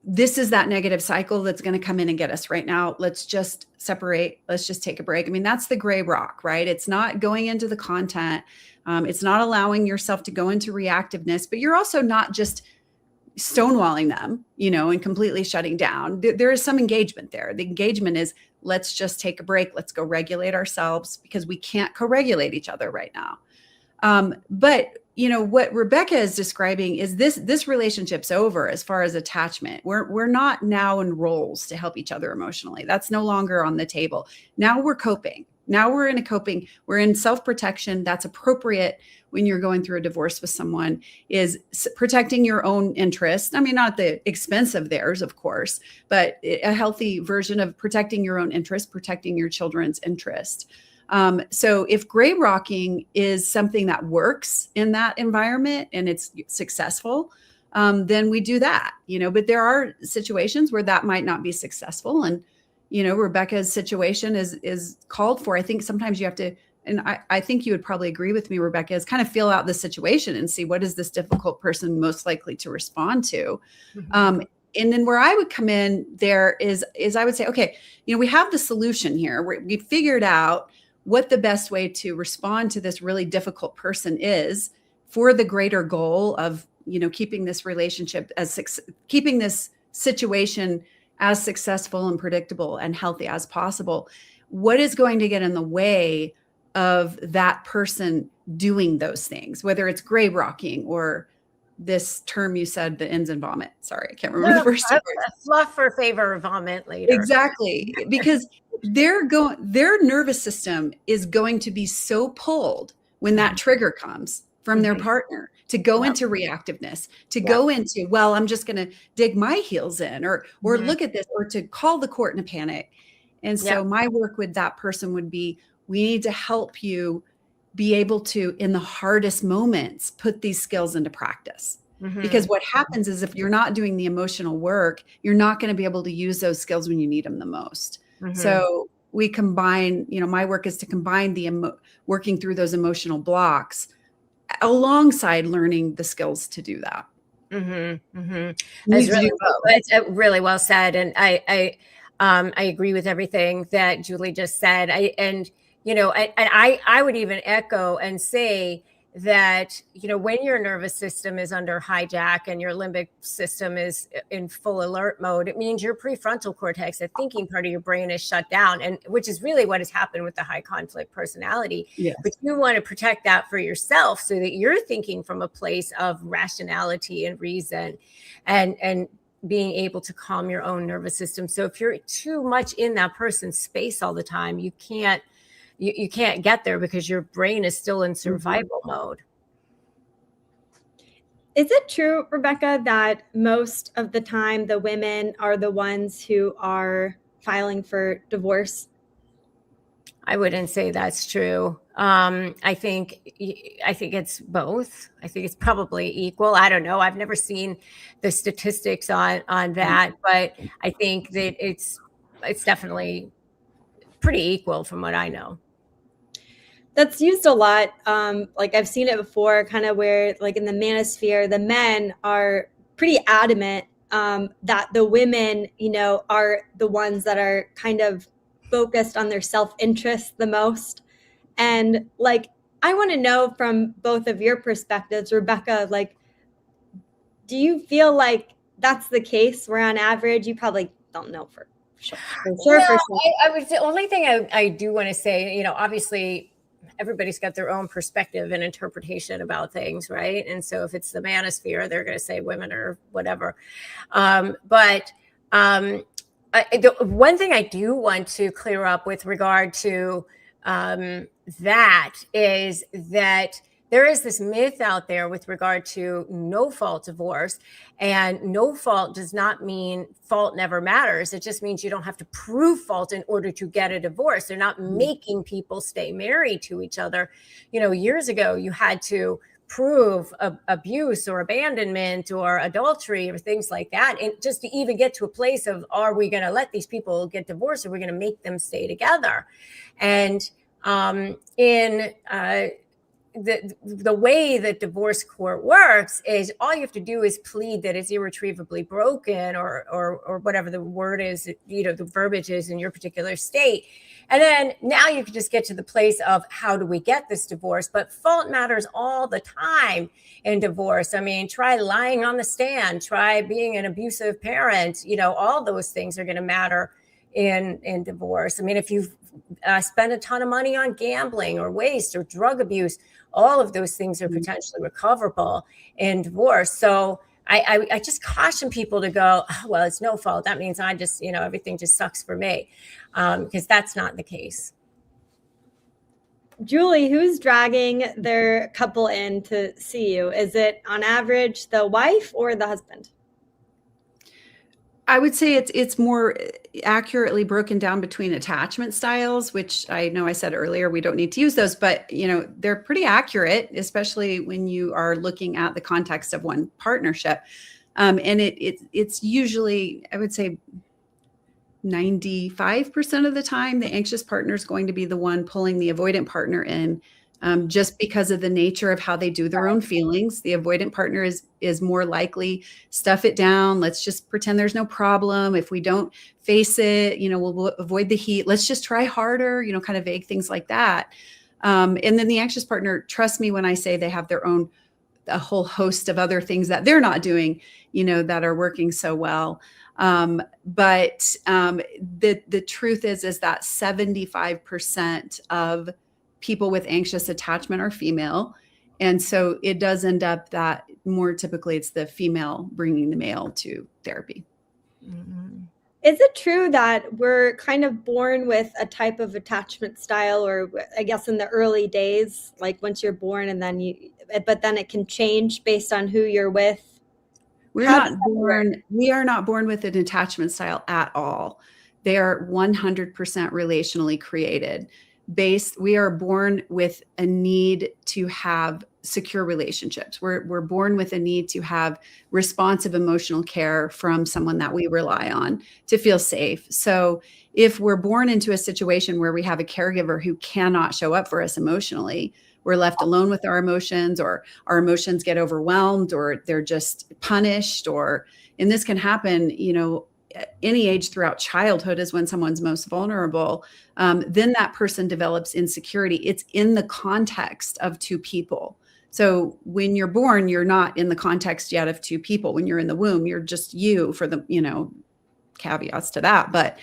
Speaker 3: this is that negative cycle that's going to come in and get us right now. Let's just separate. Let's just take a break. I mean, that's the gray rock, right? It's not going into the content. It's not allowing yourself to go into reactiveness, but you're also not just stonewalling them, and completely shutting down. There is some engagement there. The engagement is, let's just take a break. Let's go regulate ourselves, because we can't co-regulate each other right now. But what Rebecca is describing is this relationship's over as far as attachment. We're not now in roles to help each other emotionally. That's no longer on the table. Now we're coping. Now we're in self-protection. That's appropriate when you're going through a divorce with someone, is protecting your own interest. I mean, not at the expense of theirs, of course, but a healthy version of protecting your own interest, protecting your children's interest. So if gray rocking is something that works in that environment and it's successful, then we do that, but there are situations where that might not be successful. And, Rebecca's situation is called for. I think sometimes you have to, and I think you would probably agree with me, Rebecca, is kind of feel out the situation and see what is this difficult person most likely to respond to. And then where I would come in there is I would say, okay, we have the solution here. We figured out what the best way to respond to this really difficult person is for the greater goal of, keeping this relationship keeping this situation as successful and predictable and healthy as possible. What is going to get in the way of that person doing those things, whether it's gray rocking or this term you said that ends in vomit. Sorry, I can't remember the first word.
Speaker 2: Fluff for favor, vomit later.
Speaker 3: Exactly. Because their nervous system is going to be so pulled when that trigger comes from their partner to go into reactiveness, to go into, well, I'm just going to dig my heels in or look at this, or to call the court in a panic. And so my work with that person would be, we need to help you be able to, in the hardest moments, put these skills into practice. Because what happens is if you're not doing the emotional work, you're not going to be able to use those skills when you need them the most. So we combine, my work is to combine the working through those emotional blocks alongside learning the skills to do that.
Speaker 2: That's really well said. And I agree with everything that Julie just said. I would even echo and say that, when your nervous system is under hijack and your limbic system is in full alert mode, it means your prefrontal cortex, the thinking part of your brain, is shut down, and which is really what has happened with the high conflict personality. Yes. But you want to protect that for yourself so that you're thinking from a place of rationality and reason and being able to calm your own nervous system. So if you're too much in that person's space all the time, you can't you can't get there because your brain is still in survival mode.
Speaker 1: Is it true, Rebecca, that most of the time the women are the ones who are filing for divorce?
Speaker 2: I wouldn't say that's true. I think it's both. I think it's probably equal. I don't know. I've never seen the statistics on that, but I think that it's definitely pretty equal from what I know.
Speaker 1: That's used a lot. Like I've seen it before, kind of where like in the manosphere, the men are pretty adamant that the women, are the ones that are kind of focused on their self-interest the most. And like, I want to know from both of your perspectives, Rebecca, like, do you feel like that's the case where on average, you probably don't know for sure.
Speaker 2: I would, the only thing I do want to say, obviously everybody's got their own perspective and interpretation about things, right? And so if it's the manosphere, they're going to say women or whatever. But the one thing I do want to clear up with regard to that is that there is this myth out there with regard to no fault divorce, and no fault does not mean fault never matters. It just means you don't have to prove fault in order to get a divorce. They're not making people stay married to each other. Years ago, you had to prove abuse or abandonment or adultery or things like that. And just to even get to a place of, are we going to let these people get divorced, or are we going to make them stay together? And the way that divorce court works is all you have to do is plead that it's irretrievably broken or whatever the word is, the verbiage is in your particular state. And then now you can just get to the place of, how do we get this divorce? But fault matters all the time in divorce. I mean, try lying on the stand, try being an abusive parent, all those things are going to matter in divorce. I mean, if you've spent a ton of money on gambling or waste or drug abuse, all of those things are potentially recoverable in divorce. So I just caution people to go, oh, well, it's no fault. That means I just, everything just sucks for me, because that's not the case.
Speaker 1: Julie, who's dragging their couple in to see you? Is it on average the wife or the husband?
Speaker 3: I would say it's more accurately broken down between attachment styles, which I know I said earlier, we don't need to use those, but they're pretty accurate, especially when you are looking at the context of one partnership. And it's usually, I would say 95% of the time, the anxious partner is going to be the one pulling the avoidant partner in. Just because of the nature of how they do their own feelings. The avoidant partner is more likely, stuff it down. Let's just pretend there's no problem. If we don't face it, we'll avoid the heat. Let's just try harder, kind of vague things like that. And then the anxious partner, trust me when I say they have a whole host of other things that they're not doing, that are working so well. But the truth is that 75% of people with anxious attachment are female. And so it does end up that more typically it's the female bringing the male to therapy.
Speaker 1: Mm-hmm. Is it true that we're kind of born with a type of attachment style, or I guess in the early days, like once you're born and then but then it can change based on who you're with?
Speaker 3: We are not born with an attachment style at all. They are 100% relationally created. We are born with a need to have secure relationships. We're born with a need to have responsive emotional care from someone that we rely on to feel safe. So if we're born into a situation where we have a caregiver who cannot show up for us emotionally, we're left alone with our emotions, or our emotions get overwhelmed, or they're just punished, and this can happen, any age throughout childhood is when someone's most vulnerable. Then that person develops insecurity. It's in the context of two people. So when you're born, you're not in the context yet of two people. When you're in the womb, you're just you, for the, caveats to that. But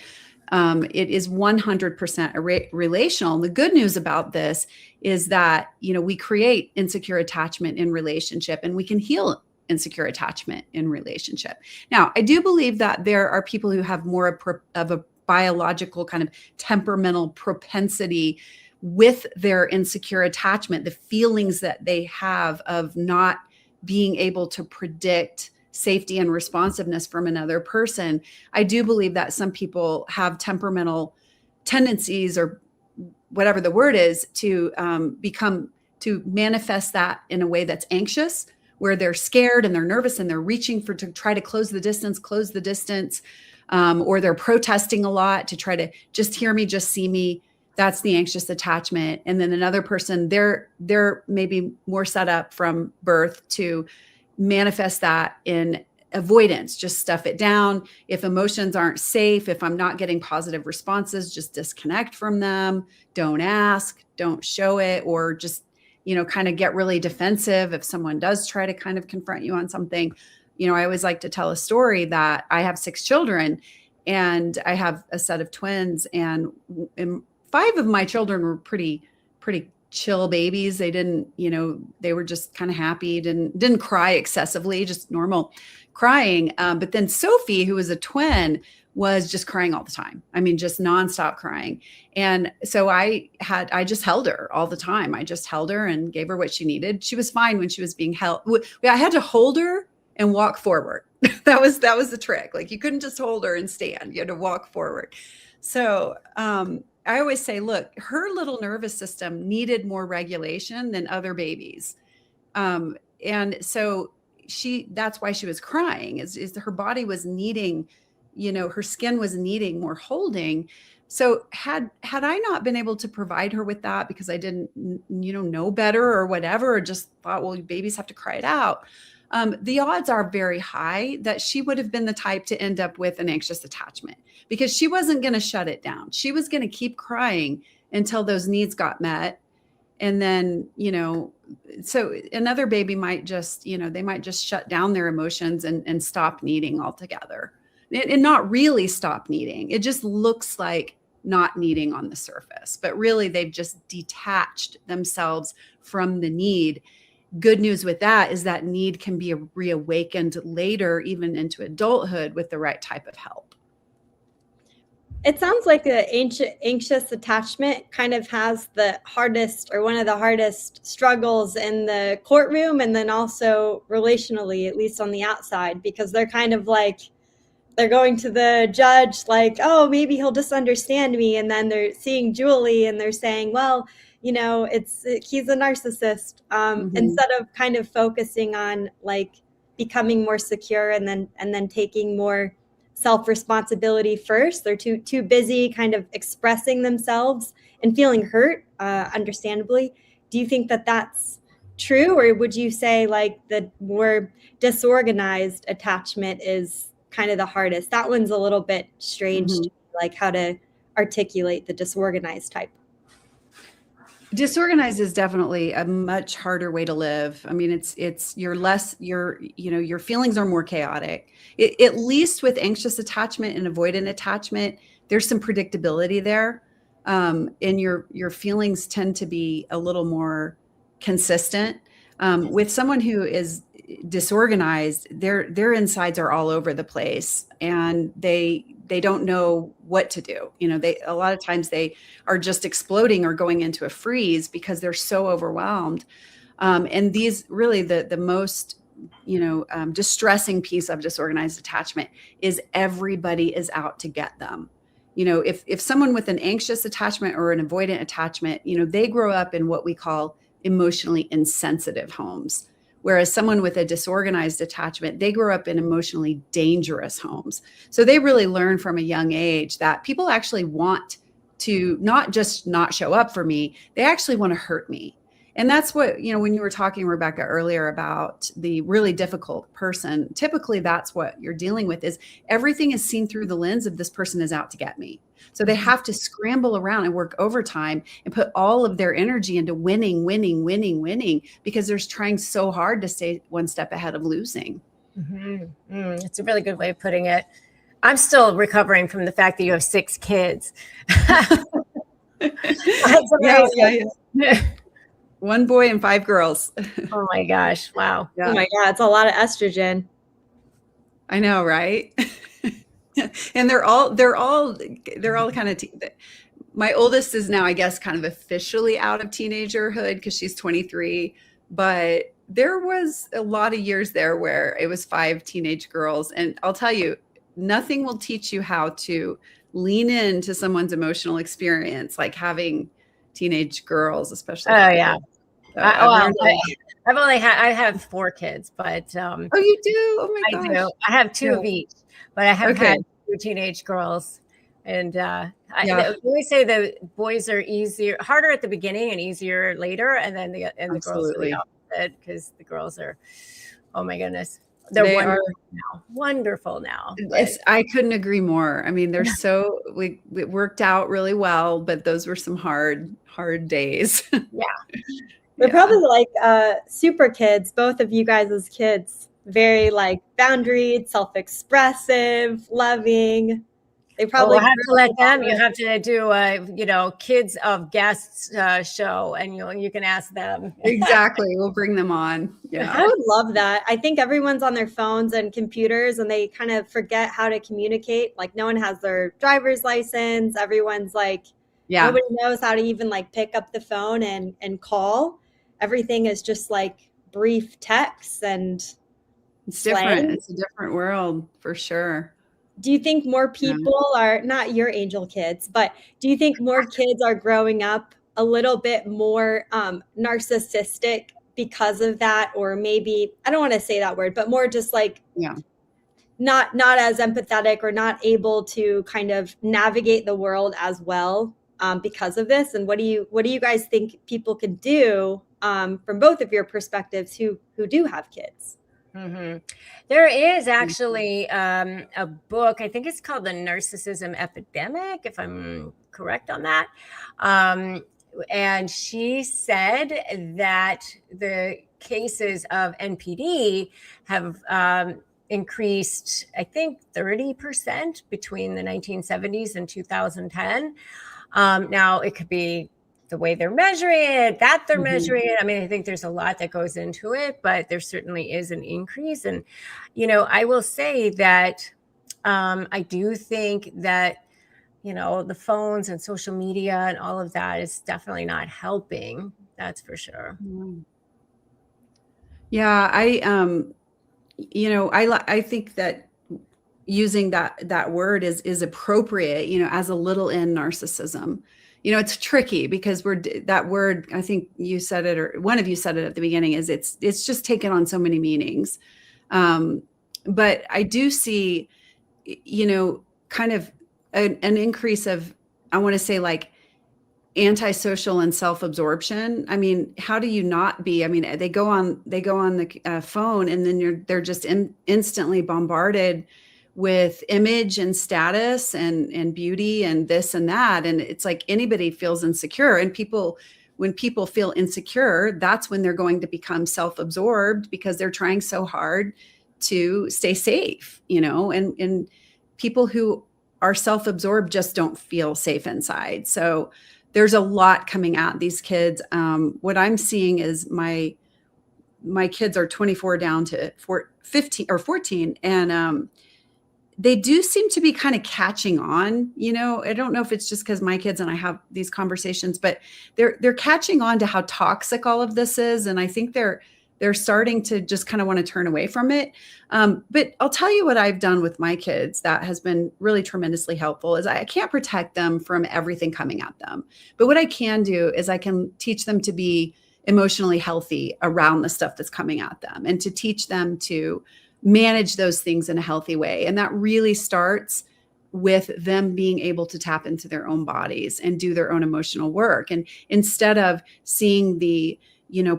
Speaker 3: it is 100% relational. And the good news about this is that, we create insecure attachment in relationship, and we can heal insecure attachment in relationship. Now, I do believe that there are people who have more of a biological kind of temperamental propensity with their insecure attachment, the feelings that they have of not being able to predict safety and responsiveness from another person. I do believe that some people have temperamental tendencies, or whatever the word is, to manifest that in a way that's anxious, where they're scared and they're nervous and they're reaching to try to close the distance, or they're protesting a lot to try to just hear me, just see me. That's the anxious attachment. And then another person, they're maybe more set up from birth to manifest that in avoidance, just stuff it down. If emotions aren't safe, if I'm not getting positive responses, just disconnect from them. Don't ask, don't show it, or just, kind of get really defensive if someone does try to kind of confront you on something. I always like to tell a story that I have 6 children and I have a set of twins, and 5 of my children were pretty chill babies. They didn't, they were just kind of happy, didn't cry excessively, just normal crying. But then Sophie, who was a twin, was just crying all the time. I mean, just nonstop crying. And so I just held her all the time. I just held her and gave her what she needed. She was fine when she was being held. I had to hold her and walk forward. that was the trick. Like, you couldn't just hold her and stand. You had to walk forward. So, I always say, look, her little nervous system needed more regulation than other babies. And so that's why she was crying, is her body was needing, her skin was needing more holding. So had I not been able to provide her with that because I didn't, know better or whatever, or just thought, well, babies have to cry it out, the odds are very high that she would have been the type to end up with an anxious attachment, because she wasn't going to shut it down. She was going to keep crying until those needs got met. And then, so another baby might just, they might just shut down their emotions and stop needing altogether, and not really stop needing. It just looks like not needing on the surface, but really they've just detached themselves from the need. Good news with that is that need can be reawakened later, even into adulthood, with the right type of help.
Speaker 1: It sounds like the anxious attachment kind of has the hardest, or one of the hardest struggles in the courtroom, and then also relationally, at least on the outside, because they're kind of like, they're going to the judge like, oh, maybe he'll just understand me. And then they're seeing Julie and they're saying, well, he's a narcissist, instead of kind of focusing on like becoming more secure and then taking more self-responsibility first. They're too busy kind of expressing themselves and feeling hurt, understandably. Do you think that that's true? Or would you say like the more disorganized attachment is kind of the hardest? That one's a little bit strange, to me, like how to articulate the disorganized type.
Speaker 3: Disorganized is definitely a much harder way to live. I mean, your feelings are more chaotic. At least with anxious attachment and avoidant attachment, there's some predictability there. And your feelings tend to be a little more consistent. With someone who is disorganized, their insides are all over the place, and they don't know what to do. A lot of times they are just exploding or going into a freeze because they're so overwhelmed. And these really the most, distressing piece of disorganized attachment is everybody is out to get them. If someone with an anxious attachment or an avoidant attachment, they grow up in what we call emotionally insensitive homes. Whereas someone with a disorganized attachment, they grow up in emotionally dangerous homes. So they really learn from a young age that people actually want to not just not show up for me, they actually want to hurt me. And that's what, when you were talking, Rebecca, earlier about the really difficult person, typically that's what you're dealing with, is everything is seen through the lens of this person is out to get me. So they have to scramble around and work overtime and put all of their energy into winning, because they're trying so hard to stay one step ahead of losing.
Speaker 2: It's a really good way of putting it. I'm still recovering from the fact that you have 6 kids. That's amazing.
Speaker 3: Yeah. 1 boy and 5 girls.
Speaker 2: Oh my gosh. Wow.
Speaker 1: Yeah. Oh my God. It's a lot of estrogen.
Speaker 3: I know, right? And they're all kind of, my oldest is now, I guess, kind of officially out of teenagerhood because she's 23, but there was a lot of years there where it was 5 teenage girls. And I'll tell you, nothing will teach you how to lean into someone's emotional experience like having teenage girls, especially.
Speaker 2: Oh yeah.
Speaker 3: So
Speaker 2: I have 4 kids, but
Speaker 3: oh, you do? Oh my
Speaker 2: I
Speaker 3: gosh.
Speaker 2: do. I have 2 of each, but I have had 2 teenage girls. And I always say the boys are harder at the beginning and easier later, and then the girls are the opposite, because the girls are, oh my goodness, they're wonderful now.
Speaker 3: I couldn't agree more. I mean, they're it worked out really well, but those were some hard days.
Speaker 2: Yeah.
Speaker 1: They're probably like super kids, both of you guys as kids, very like boundaried, self-expressive, loving. They probably
Speaker 2: have to let them. You have to do a kids of guests show, and you can ask them.
Speaker 3: Exactly, we'll bring them on. Yeah,
Speaker 1: I would love that. I think everyone's on their phones and computers, and they kind of forget how to communicate. Like no one has their driver's license. Everyone's like, nobody knows how to even like pick up the phone and call. Everything is just like brief texts, and
Speaker 3: it's different. It's a different world for sure.
Speaker 1: Do you think more people are, not your angel kids, but do you think more kids are growing up a little bit more narcissistic because of that? Or maybe, I don't want to say that word, but more just like not as empathetic, or not able to kind of navigate the world as well because of this? And what do you guys think people can do from both of your perspectives who do have kids?
Speaker 2: Mm-hmm. There is actually a book, I think it's called The Narcissism Epidemic, if I'm correct on that. And she said that the cases of NPD have increased, I think, 30% between the 1970s and 2010. Now, it could be the way they're measuring it, measuring it. I mean, I think there's a lot that goes into it, but there certainly is an increase. And, I will say that I do think that, the phones and social media and all of that is definitely not helping. That's for sure.
Speaker 3: Yeah. I think that using that word is appropriate, as a little n narcissism. It's tricky because that word, I think you said it, or one of you said it at the beginning, is it's just taken on so many meanings. But I do see, kind of an increase of, I want to say, like antisocial and self-absorption. I mean, how do you not be? I mean, they go on the phone, and then they're just instantly bombarded with image and status and beauty and this and that. And it's like anybody feels insecure, and when people feel insecure, that's when they're going to become self-absorbed, because they're trying so hard to stay safe, and people who are self-absorbed just don't feel safe inside. So there's a lot coming at these kids. What I'm seeing is my kids are 24 down to 15 or 14. And, they do seem to be kind of catching on. I don't know if it's just because my kids and I have these conversations, but they're catching on to how toxic all of this is. And I think they're starting to just kind of want to turn away from it. But I'll tell you what I've done with my kids that has been really tremendously helpful is I can't protect them from everything coming at them. But what I can do is I can teach them to be emotionally healthy around the stuff that's coming at them, and to teach them to manage those things in a healthy way. And that really starts with them being able to tap into their own bodies and do their own emotional work. And instead of seeing the,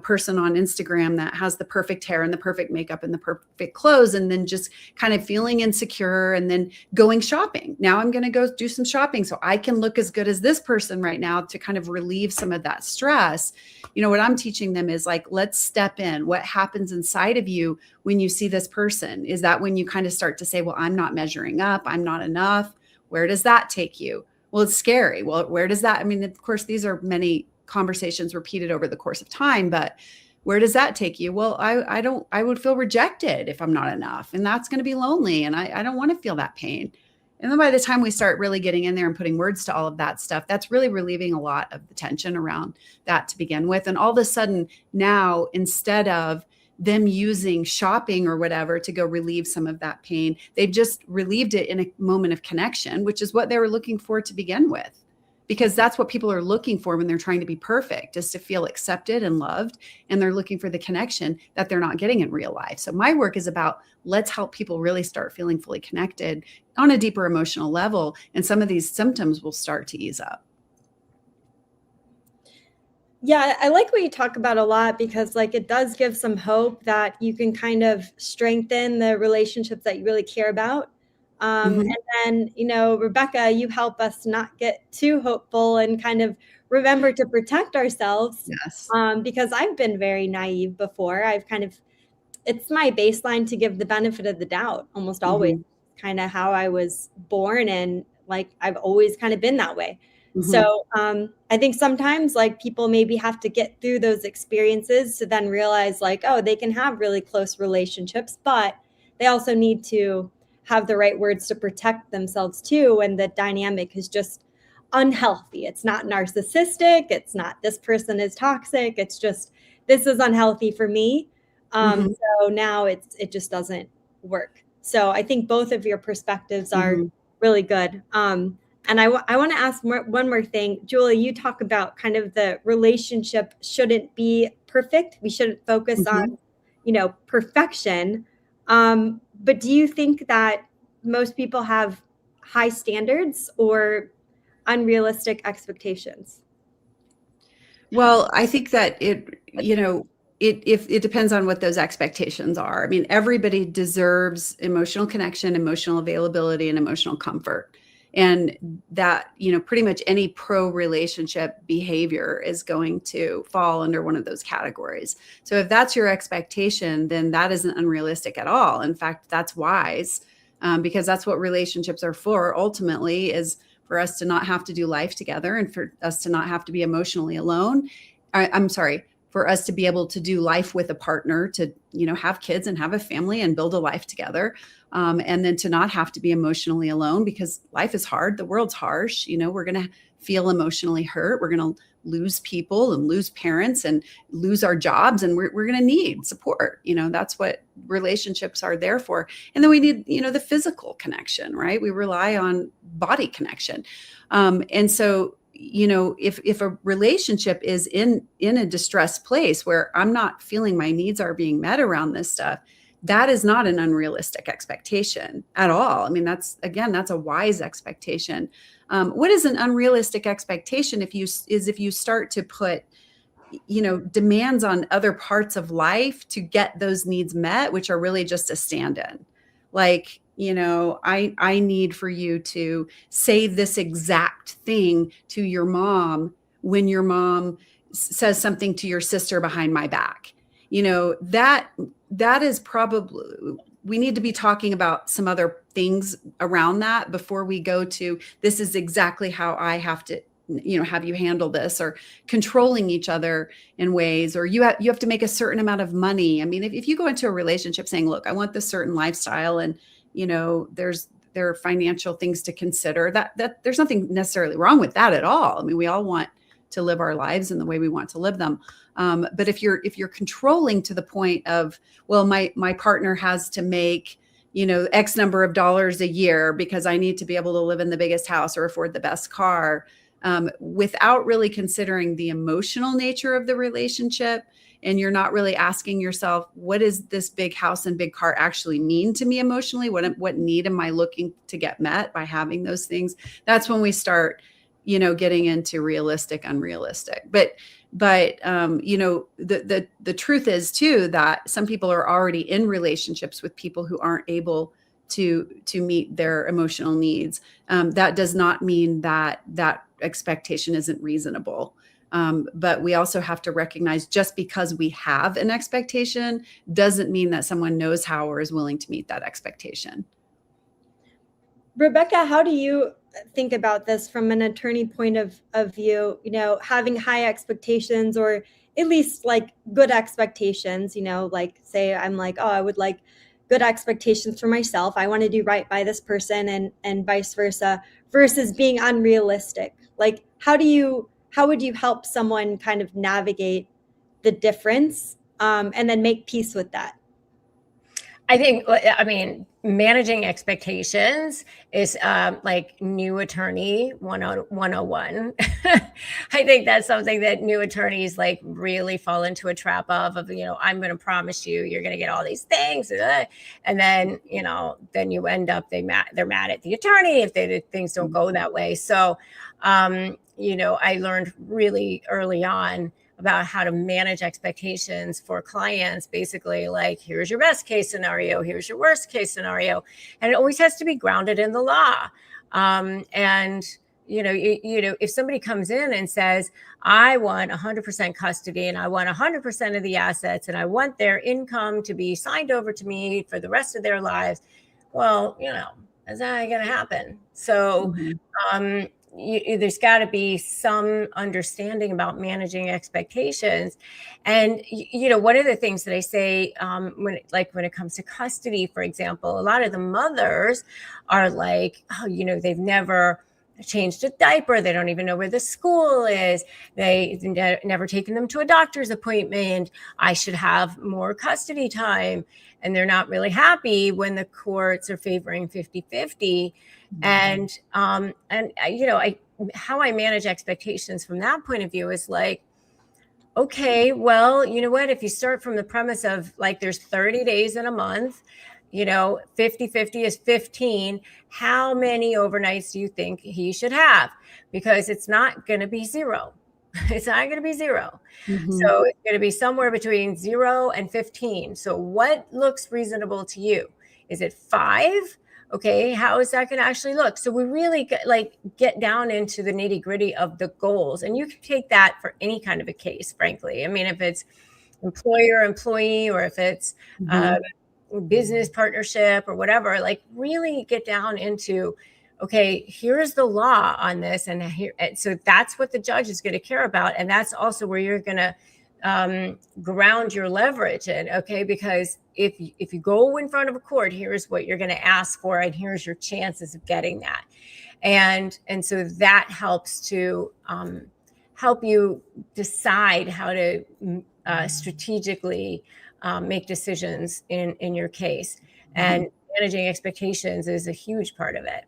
Speaker 3: person on Instagram that has the perfect hair and the perfect makeup and the perfect clothes, and then just kind of feeling insecure and then going shopping. Now I'm going to go do some shopping so I can look as good as this person right now, to kind of relieve some of that stress. What I'm teaching them is like, let's step in. What happens inside of you when you see this person? Is that when you kind of start to say, well, I'm not measuring up, I'm not enough. Where does that take you? Well, it's scary. Well, where does that, I mean, of course, these are many conversations repeated over the course of time, but where does that take you? Well, I would feel rejected if I'm not enough, and that's going to be lonely. And I don't want to feel that pain. And then by the time we start really getting in there and putting words to all of that stuff, that's really relieving a lot of the tension around that to begin with. And all of a sudden now, instead of them using shopping or whatever to go relieve some of that pain, they've just relieved it in a moment of connection, which is what they were looking for to begin with. Because that's what people are looking for when they're trying to be perfect, is to feel accepted and loved. And they're looking for the connection that they're not getting in real life. So my work is about, let's help people really start feeling fully connected on a deeper emotional level. And some of these symptoms will start to ease up.
Speaker 1: Yeah, I like what you talk about a lot, because like it does give some hope that you can kind of strengthen the relationships that you really care about. And then, Rebecca, you help us not get too hopeful and kind of remember to protect ourselves.
Speaker 3: Yes.
Speaker 1: Because I've been very naive before. It's my baseline to give the benefit of the doubt almost always, kind of how I was born, and like I've always kind of been that way. So I think sometimes like people maybe have to get through those experiences to then realize like, oh, they can have really close relationships, but they also need to have the right words to protect themselves too. And the dynamic is just unhealthy. It's not narcissistic. It's not this person is toxic. It's just, this is unhealthy for me. So now it just doesn't work. So I think both of your perspectives are really good. And I want to ask one more thing. Julie, you talk about kind of the relationship shouldn't be perfect. We shouldn't focus on, perfection. But do you think that most people have high standards or unrealistic expectations?
Speaker 3: Well, I think that it depends on what those expectations are. I mean, everybody deserves emotional connection, emotional availability, and emotional comfort. And that, pretty much any pro-relationship behavior is going to fall under one of those categories. So if that's your expectation, then that isn't unrealistic at all. In fact, that's wise, because that's what relationships are for. Ultimately, is for us to not have to do life together, and for us to not have to be emotionally alone. For us to be able to do life with a partner, to, have kids and have a family and build a life together. And then to not have to be emotionally alone, because life is hard. The world's harsh. We're going to feel emotionally hurt. We're going to lose people and lose parents and lose our jobs. And we're going to need support. That's what relationships are there for. And then we need, the physical connection, right? We rely on body connection. And so, if a relationship is in a distressed place where I'm not feeling my needs are being met around this stuff, that is not an unrealistic expectation at all. I mean, that's a wise expectation. What is an unrealistic expectation if you start to put, demands on other parts of life to get those needs met, which are really just a stand-in. Like, I need for you to say this exact thing to your mom when your mom says something to your sister behind my back. That is probably, we need to be talking about some other things around that before we go to, this is exactly how I have to, have you handle this, or controlling each other in ways, or you have to make a certain amount of money. I mean, if you go into a relationship saying, look, I want this certain lifestyle, and there are financial things to consider, that there's nothing necessarily wrong with that at all. I mean, we all want to live our lives in the way we want to live them. But if you're controlling to the point of, well, my partner has to make, X number of dollars a year because I need to be able to live in the biggest house or afford the best car, without really considering the emotional nature of the relationship. And you're not really asking yourself, what does this big house and big car actually mean to me emotionally? What need am I looking to get met by having those things? That's when we start, getting into realistic, unrealistic. But the truth is too, that some people are already in relationships with people who aren't able to meet their emotional needs. That does not mean that expectation isn't reasonable. But we also have to recognize, just because we have an expectation doesn't mean that someone knows how or is willing to meet that expectation.
Speaker 1: Rebecca, how do you think about this from an attorney point of view, having high expectations, or at least like good expectations, like say I'm like, oh, I would like good expectations for myself. I want to do right by this person and vice versa, versus being unrealistic. Like, how would you help someone kind of navigate the difference and then make peace with that?
Speaker 2: I mean, managing expectations is like new attorney 101. I think that's something that new attorneys like really fall into a trap of, I'm going to promise you, you're going to get all these things. And then, then you end up, they're mad at the attorney if things don't go that way. So, I learned really early on about how to manage expectations for clients. Basically, like, here's your best case scenario, here's your worst case scenario, and it always has to be grounded in the law. And if somebody comes in and says, I want 100% custody and I want 100% of the assets and I want their income to be signed over to me for the rest of their lives, well, that's not going to happen. So, there's got to be some understanding about managing expectations. And, one of the things that I say when it comes to custody, for example, a lot of the mothers are like, they've never changed a diaper. They don't even know where the school is. They've never taken them to a doctor's appointment. I should have more custody time. And they're not really happy when the courts are favoring 50-50. And how I manage expectations from that point of view is like, okay, well, you know what? If you start from the premise of like, there's 30 days in a month, 50-50 is 15. How many overnights do you think he should have? Because it's not going to be zero. It's not going to be zero. So it's going to be somewhere between 0 and 15. So what looks reasonable to you? Is it 5? Okay, how is that going to actually look? So we really get down into the nitty gritty of the goals. And you can take that for any kind of a case, frankly. I mean, if it's employer, employee, or if it's business partnership or whatever, like really get down into, okay, here's the law on this. And so that's what the judge is going to care about. And that's also where you're going to ground your leverage in, okay? Because if you go in front of a court, here's what you're going to ask for, and here's your chances of getting that. And so that helps to help you decide how to strategically make decisions in your case. And managing expectations is a huge part of it.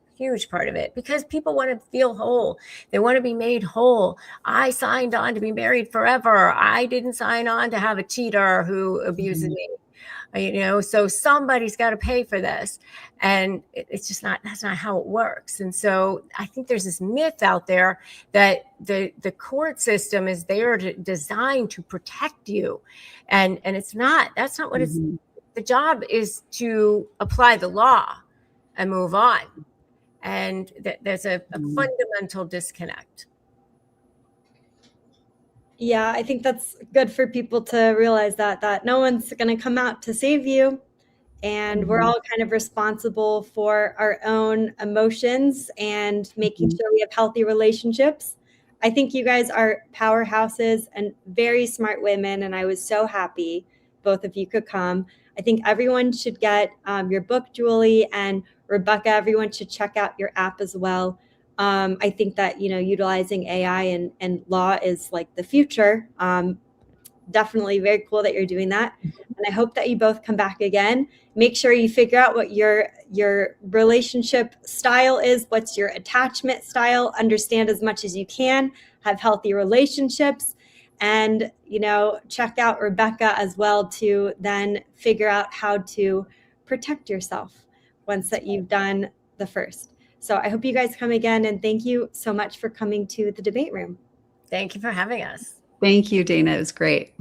Speaker 2: Because people want to feel whole. They want to be made whole. I signed on to be married forever. I didn't sign on to have a cheater who abuses me. So somebody's got to pay for this. And that's not how it works. And so I think there's this myth out there that the court system is there designed to protect you. And it's not. That's not what it's. The job is to apply the law and move on. And there's a fundamental disconnect.
Speaker 1: Yeah, I think that's good for people to realize that no one's going to come out to save you. And we're all kind of responsible for our own emotions and making sure we have healthy relationships. I think you guys are powerhouses and very smart women. And I was so happy both of you could come. I think everyone should get your book, Julie, and Rebecca, everyone should check out your app as well. I think that, utilizing AI and law is like the future. Definitely very cool that you're doing that. And I hope that you both come back again. Make sure you figure out what your relationship style is. What's your attachment style? Understand as much as you can. Have healthy relationships. And, check out Rebecca as well to then figure out how to protect yourself once that you've done the first. So I hope you guys come again. And thank you so much for coming to the debate room.
Speaker 2: Thank you for having us.
Speaker 3: Thank you, Dana. It was great.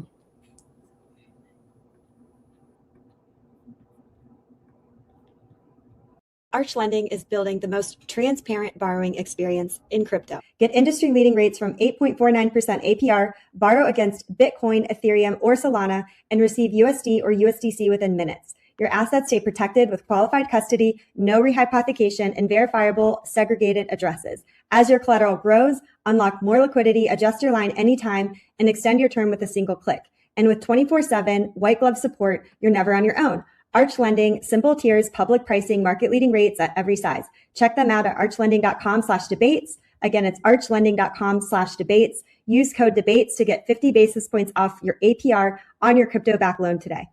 Speaker 1: Arch Lending is building the most transparent borrowing experience in crypto. Get industry-leading rates from 8.49% APR, borrow against Bitcoin, Ethereum, or Solana, and receive USD or USDC within minutes. Your assets stay protected with qualified custody, no rehypothecation, and verifiable segregated addresses. As your collateral grows, unlock more liquidity, adjust your line anytime, and extend your term with a single click. And with 24/7 white glove support, you're never on your own. Arch Lending, simple tiers, public pricing, market leading rates at every size. Check them out at archlending.com/debates. Again, it's archlending.com/debates. Use code debates to get 50 basis points off your APR on your crypto back loan today.